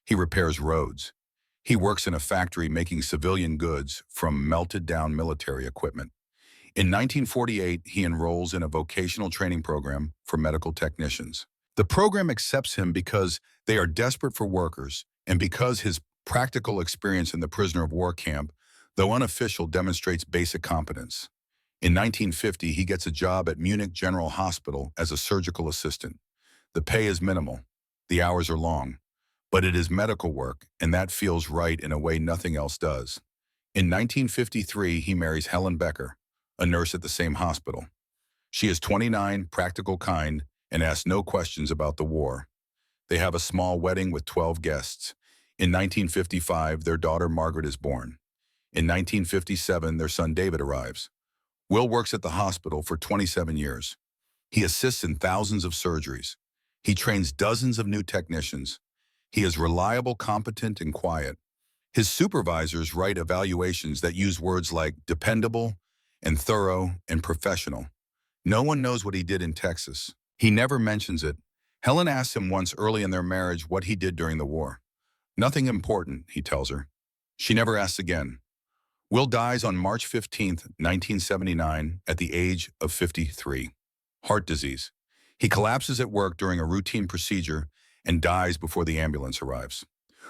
He repairs roads. He works in a factory making civilian goods from melted-down military equipment. In 1948, he enrolls in a vocational training program for medical technicians. The program accepts him because they are desperate for workers and because his practical experience in the prisoner of war camp, though unofficial, demonstrates basic competence. In 1950, he gets a job at Munich General Hospital as a surgical assistant. The pay is minimal. The hours are long. But it is medical work, and that feels right in a way nothing else does. In 1953, he marries Helen Becker, a nurse at the same hospital. She is 29, practical, kind, and asks no questions about the war. They have a small wedding with 12 guests. In 1955, their daughter Margaret is born. In 1957, their son David arrives. Will works at the hospital for 27 years. He assists in thousands of surgeries. He trains dozens of new technicians. He is reliable, competent, and quiet. His supervisors write evaluations that use words like dependable and thorough and professional. No one knows what he did in Texas. He never mentions it. Helen asks him once early in their marriage what he did during the war. Nothing important, he tells her. She never asks again. Will dies on March 15, 1979, at the age of 53. Heart disease. He collapses at work during a routine procedure and dies before the ambulance arrives.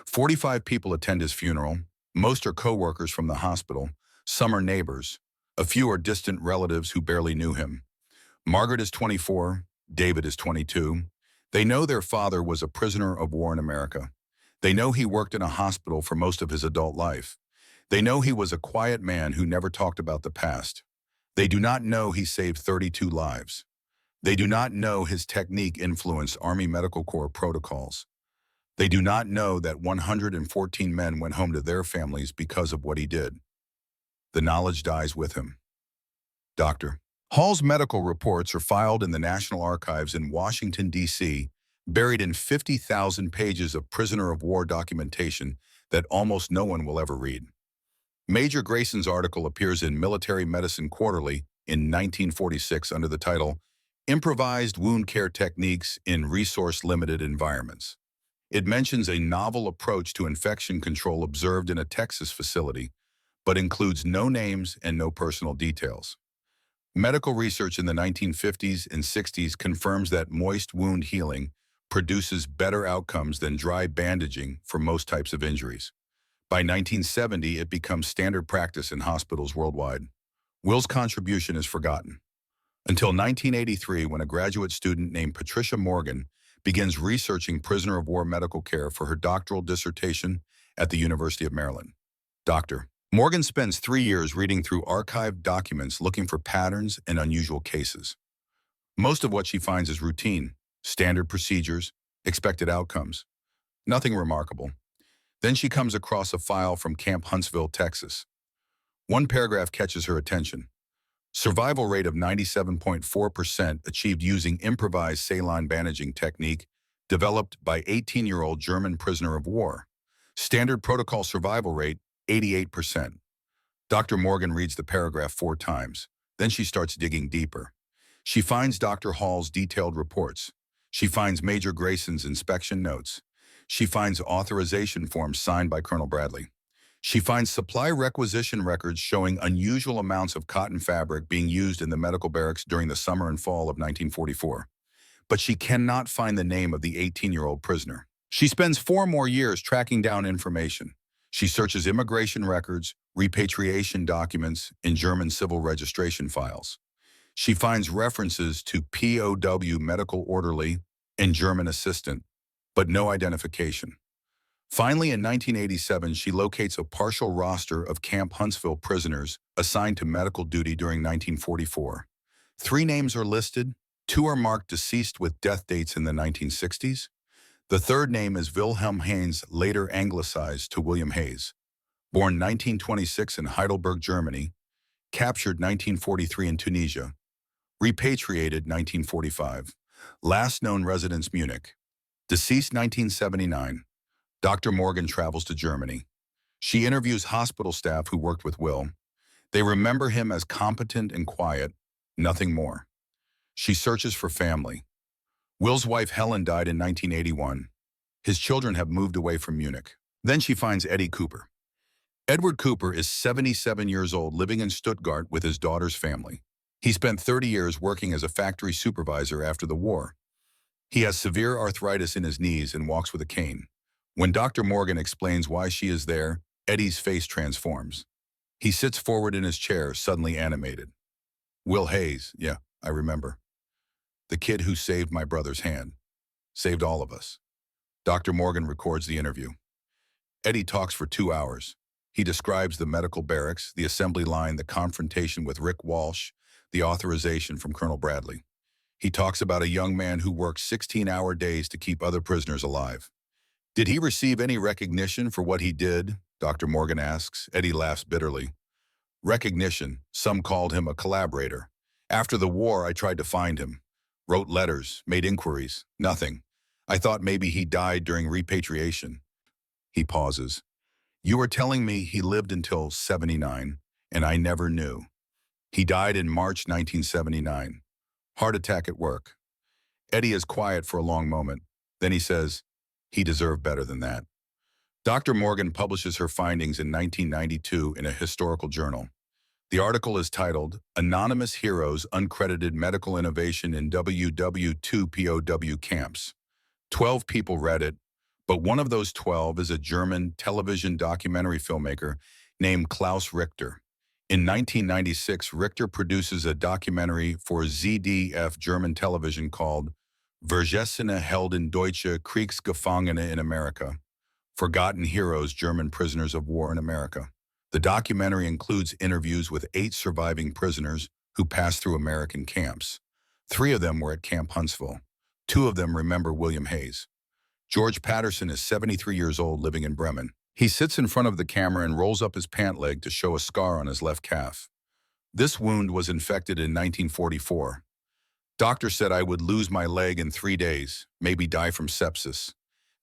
45 people attend his funeral. Most are co-workers from the hospital. Some are neighbors. A few are distant relatives who barely knew him. Margaret is 24. David is 22. They know their father was a prisoner of war in America. They know he worked in a hospital for most of his adult life. They know he was a quiet man who never talked about the past. They do not know he saved 32 lives. They do not know his technique influenced Army Medical Corps protocols. They do not know that 114 men went home to their families because of what he did. The knowledge dies with him. Dr. Hall's medical reports are filed in the National Archives in Washington, D.C., buried in 50,000 pages of prisoner of war documentation that almost no one will ever read. Major Grayson's article appears in Military Medicine Quarterly in 1946 under the title Improvised Wound Care Techniques in Resource-Limited Environments. It mentions a novel approach to infection control observed in a Texas facility, but includes no names and no personal details. Medical research in the 1950s and 60s confirms that moist wound healing produces better outcomes than dry bandaging for most types of injuries. By 1970, it becomes standard practice in hospitals worldwide. Will's contribution is forgotten. Until 1983, when a graduate student named Patricia Morgan begins researching prisoner of war medical care for her doctoral dissertation at the University of Maryland. Dr. Morgan spends 3 years reading through archived documents looking for patterns and unusual cases. Most of what she finds is routine, standard procedures, expected outcomes. Nothing remarkable. Then she comes across a file from Camp Huntsville, Texas. One paragraph catches her attention. Survival rate of 97.4% achieved using improvised saline bandaging technique developed by 18-year-old German prisoner of war. Standard protocol survival rate, 88%. Dr. Morgan reads the paragraph 4 times. Then she starts digging deeper. She finds Dr. Hall's detailed reports. She finds Major Grayson's inspection notes. She finds authorization forms signed by Colonel Bradley. She finds supply requisition records showing unusual amounts of cotton fabric being used in the medical barracks during the summer and fall of 1944. But she cannot find the name of the 18-year-old prisoner. She spends 4 more years tracking down information. She searches immigration records, repatriation documents, and German civil registration files. She finds references to POW medical orderly and German assistant, but no identification. Finally, in 1987, she locates a partial roster of Camp Huntsville prisoners assigned to medical duty during 1944. 3 names are listed. 2 are marked deceased with death dates in the 1960s. The 3rd name is Wilhelm Haynes, later anglicized to William Hayes. Born 1926 in Heidelberg, Germany, captured 1943 in Tunisia, repatriated 1945, last known residence Munich, deceased 1979. Dr. Morgan travels to Germany. She interviews hospital staff who worked with Will. They remember him as competent and quiet, nothing more. She searches for family. Will's wife Helen died in 1981. His children have moved away from Munich. Then she finds Eddie Cooper. Edward Cooper is 77 years old, living in Stuttgart with his daughter's family. He spent 30 years working as a factory supervisor after the war. He has severe arthritis in his knees and walks with a cane. When Dr. Morgan explains why she is there, Eddie's face transforms. He sits forward in his chair, suddenly animated. Will Hayes, yeah, I remember. The kid who saved my brother's hand. Saved all of us. Dr. Morgan records the interview. Eddie talks for 2 hours. He describes the medical barracks, the assembly line, the confrontation with Rick Walsh, the authorization from Colonel Bradley. He talks about a young man who worked 16-hour days to keep other prisoners alive. Did he receive any recognition for what he did? Dr. Morgan asks. Eddie laughs bitterly. Recognition. Some called him a collaborator. After the war, I tried to find him. Wrote letters, made inquiries. Nothing. I thought maybe he died during repatriation. He pauses. You are telling me he lived until 79, and I never knew. He died in March 1979. Heart attack at work. Eddie is quiet for a long moment. Then he says, he deserved better than that. Dr. Morgan publishes her findings in 1992 in a historical journal. The article is titled, Anonymous Heroes Uncredited Medical Innovation in WWII POW Camps. 12 people read it, but one of those 12 is a German television documentary filmmaker named Klaus Richter. In 1996, Richter produces a documentary for ZDF German television called Vergessene Helden Deutsche Kriegsgefangene in America, Forgotten Heroes, German Prisoners of War in America. The documentary includes interviews with 8 surviving prisoners who passed through American camps. 3 of them were at Camp Huntsville. 2 of them remember William Hayes. George Patterson is 73 years old, living in Bremen. He sits in front of the camera and rolls up his pant leg to show a scar on his left calf. This wound was infected in 1944. Doctor said I would lose my leg in 3 days, maybe die from sepsis.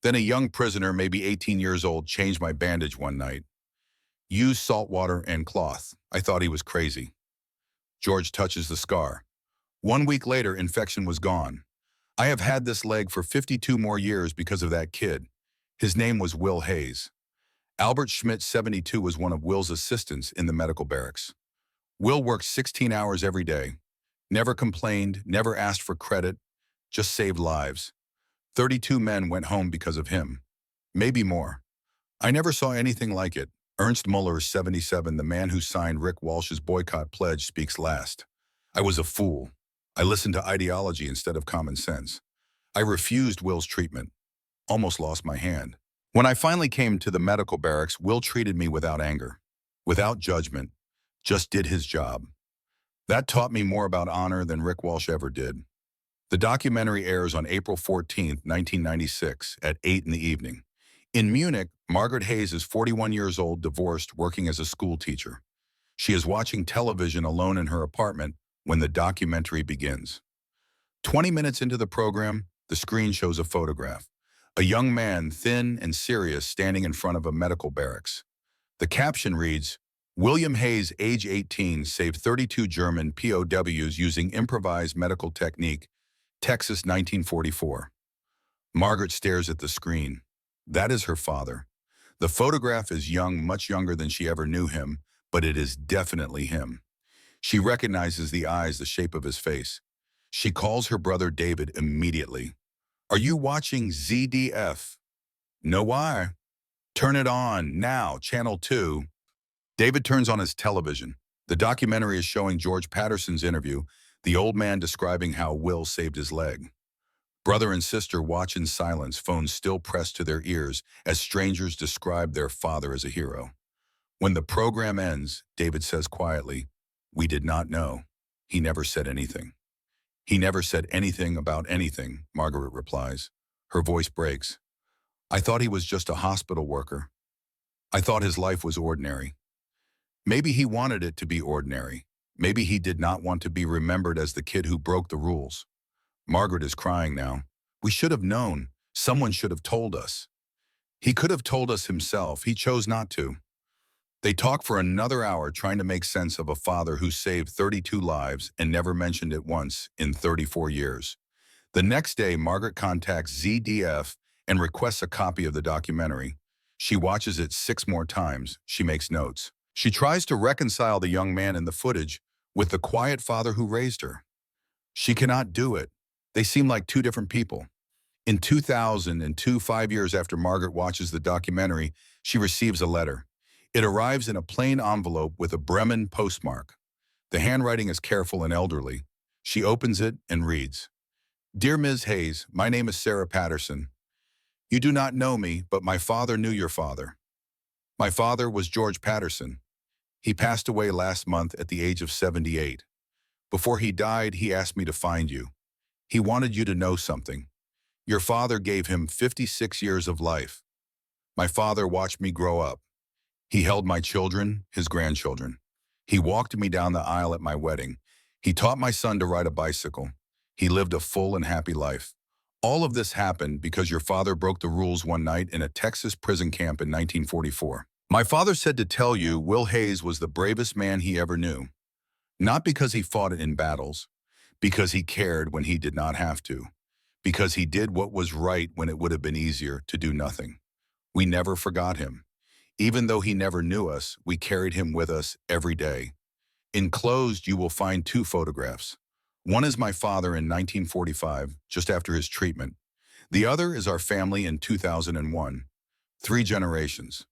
Then a young prisoner, maybe 18 years old, changed my bandage one night. Used salt water and cloth. I thought he was crazy. George touches the scar. 1 week later, infection was gone. I have had this leg for 52 more years because of that kid. His name was Will Hayes. Albert Schmidt, 72, was one of Will's assistants in the medical barracks. Will worked 16 hours every day. Never complained, never asked for credit, just saved lives. 32 men went home because of him. Maybe more. I never saw anything like it. Ernst Muller, 77, the man who signed Rick Walsh's boycott pledge, speaks last. I was a fool. I listened to ideology instead of common sense. I refused Will's treatment. Almost lost my hand. When I finally came to the medical barracks, Will treated me without anger, without judgment, just did his job. That taught me more about honor than Rick Walsh ever did. The documentary airs on April 14, 1996, at 8 in the evening. In Munich, Margaret Hayes is 41 years old, divorced, working as a school teacher. She is watching television alone in her apartment when the documentary begins. 20 minutes into the program, the screen shows a photograph. A young man, thin and serious, standing in front of a medical barracks. The caption reads, William Hayes, age 18, saved 32 German POWs using improvised medical technique, Texas 1944. Margaret stares at the screen. That is her father. The photograph is young, much younger than she ever knew him, but it is definitely him. She recognizes the eyes, the shape of his face. She calls her brother David immediately. Are you watching ZDF? No, why? Turn it on, now, channel 2. David turns on his television. The documentary is showing George Patterson's interview, the old man describing how Will saved his leg. Brother and sister watch in silence, phones still pressed to their ears as strangers describe their father as a hero. When the program ends, David says quietly, "We did not know. He never said anything." "He never said anything about anything," Margaret replies. Her voice breaks. "I thought he was just a hospital worker. I thought his life was ordinary." Maybe he wanted it to be ordinary. Maybe he did not want to be remembered as the kid who broke the rules. Margaret is crying now. "We should have known. Someone should have told us." "He could have told us himself. He chose not to." They talk for another hour trying to make sense of a father who saved 32 lives and never mentioned it once in 34 years. The next day, Margaret contacts ZDF and requests a copy of the documentary. She watches it 6 more times. She makes notes. She tries to reconcile the young man in the footage with the quiet father who raised her. She cannot do it. They seem like two different people. In 2002, 5 years after Margaret watches the documentary, she receives a letter. It arrives in a plain envelope with a Bremen postmark. The handwriting is careful and elderly. She opens it and reads, "Dear Ms. Hayes, my name is Sarah Patterson. You do not know me, but my father knew your father. My father was George Patterson. He passed away last month at the age of 78. Before he died, he asked me to find you. He wanted you to know something. Your father gave him 56 years of life. My father watched me grow up. He held my children, his grandchildren. He walked me down the aisle at my wedding. He taught my son to ride a bicycle. He lived a full and happy life. All of this happened because your father broke the rules one night in a Texas prison camp in 1944. My father said to tell you Will Hayes was the bravest man he ever knew. Not because he fought in battles, because he cared when he did not have to, because he did what was right when it would have been easier to do nothing. We never forgot him. Even though he never knew us, we carried him with us every day." Enclosed, you will find 2 photographs. One is my father in 1945, just after his treatment. The other is our family in 2001. 3 generations.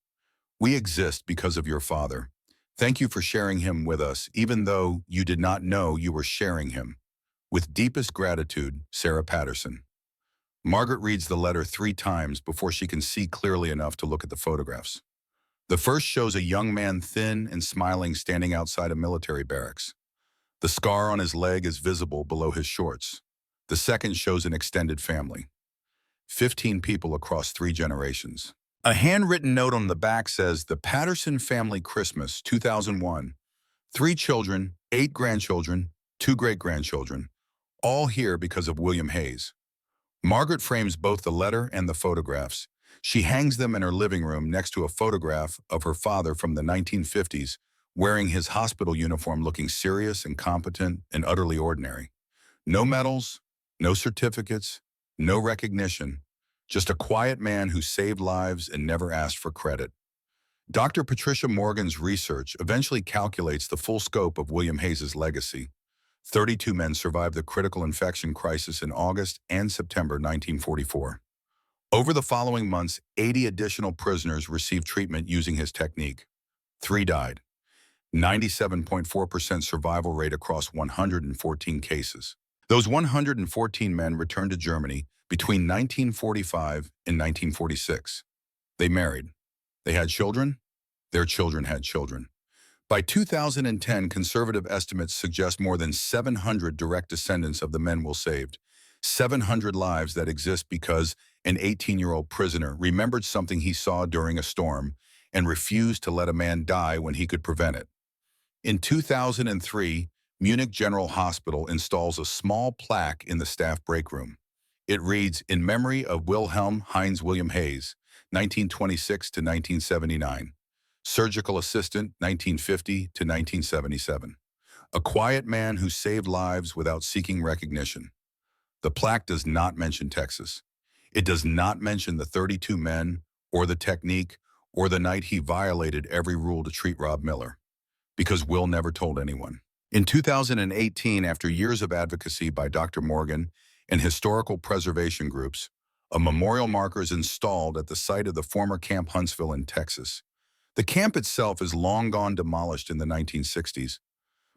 We exist because of your father. Thank you for sharing him with us, even though you did not know you were sharing him. With deepest gratitude, Sarah Patterson. Margaret reads the letter 3 times before she can see clearly enough to look at the photographs. The first shows a young man, thin and smiling, standing outside a military barracks. The scar on his leg is visible below his shorts. The second shows an extended family. 15 people across 3 generations. A handwritten note on the back says, "The Patterson Family Christmas, 2001. 3 children, 8 grandchildren, 2 great-grandchildren. All here because of William Hayes." Margaret frames both the letter and the photographs. She hangs them in her living room next to a photograph of her father from the 1950s, wearing his hospital uniform, looking serious and competent and utterly ordinary. No medals, no certificates, no recognition, just a quiet man who saved lives and never asked for credit. Dr. Patricia Morgan's research eventually calculates the full scope of William Hayes' legacy. 32 men survived the critical infection crisis in August and September 1944. Over the following months, 80 additional prisoners received treatment using his technique. 3 died. 97.4% survival rate across 114 cases. Those 114 men returned to Germany between 1945 and 1946. They married. They had children. Their children had children. By 2010, conservative estimates suggest more than 700 direct descendants of the men will saved. 700 lives that exist because an 18-year-old prisoner remembered something he saw during a storm and refused to let a man die when he could prevent it. In 2003, Munich General Hospital installs a small plaque in the staff break room. It reads, "In memory of Wilhelm Heinz William Hayes, 1926 to 1979. Surgical assistant, 1950 to 1977. A quiet man who saved lives without seeking recognition. The plaque does not mention Texas. It does not mention the 32 men, or the technique, or the night he violated every rule to treat Rob Miller. Because Will never told anyone. In 2018, after years of advocacy by Dr. Morgan and historical preservation groups, a memorial marker is installed at the site of the former Camp Huntsville in Texas. The camp itself is long gone demolished in the 1960s,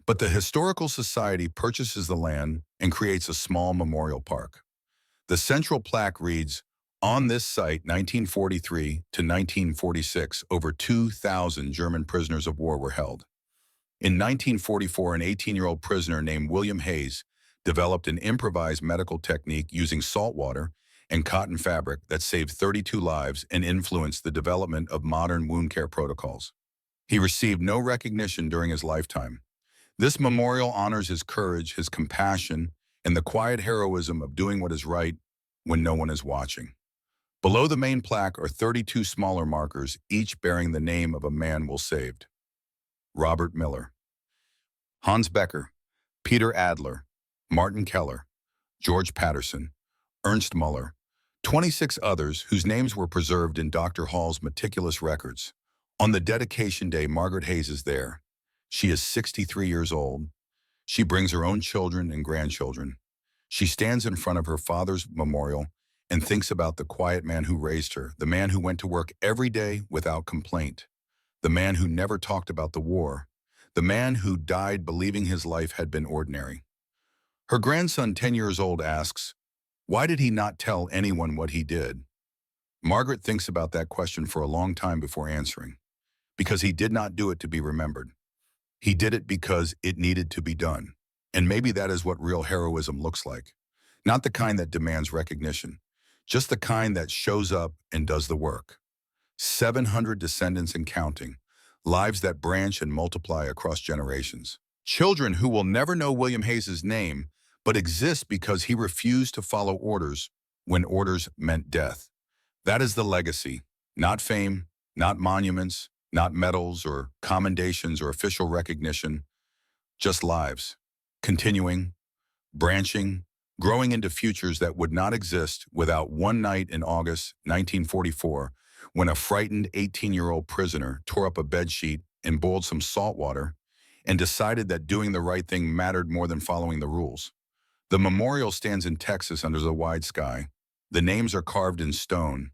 but the Historical Society purchases the land and creates a small memorial park. The central plaque reads, "On this site, 1943 to 1946, over 2,000 German prisoners of war were held. In 1944, an 18-year-old prisoner named William Hayes developed an improvised medical technique using salt water and cotton fabric that saved 32 lives and influenced the development of modern wound care protocols. He received no recognition during his lifetime. This memorial honors his courage, his compassion, and the quiet heroism of doing what is right when no one is watching." Below the main plaque are 32 smaller markers, each bearing the name of a man Will saved. Robert Miller, Hans Becker, Peter Adler, Martin Keller, George Patterson, Ernst Muller, 26 others whose names were preserved in Dr. Hall's meticulous records. On the dedication day, Margaret Hayes is there. She is 63 years old. She brings her own children and grandchildren. She stands in front of her father's memorial and thinks about the quiet man who raised her, the man who went to work every day without complaint, the man who never talked about the war, the man who died believing his life had been ordinary. Her grandson, 10 years old, asks, "Why did he not tell anyone what he did?" Margaret thinks about that question for a long time before answering. Because he did not do it to be remembered. He did it because it needed to be done. And maybe that is what real heroism looks like. Not the kind that demands recognition, just the kind that shows up and does the work. 700 descendants and counting, lives that branch and multiply across generations. Children who will never know William Hayes' name, but exist because he refused to follow orders when orders meant death. That is the legacy, not fame, not monuments, not medals or commendations or official recognition, just lives, continuing, branching, growing into futures that would not exist without one night in August 1944, when a frightened 18-year-old prisoner tore up a bedsheet and boiled some salt water and decided that doing the right thing mattered more than following the rules. The memorial stands in Texas under the wide sky. The names are carved in stone.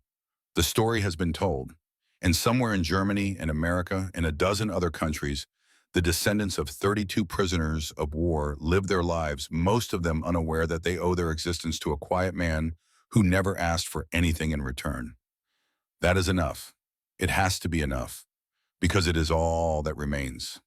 The story has been told. And somewhere in Germany and America and a dozen other countries, the descendants of 32 prisoners of war live their lives, most of them unaware that they owe their existence to a quiet man who never asked for anything in return. That is enough. It has to be enough, because it is all that remains.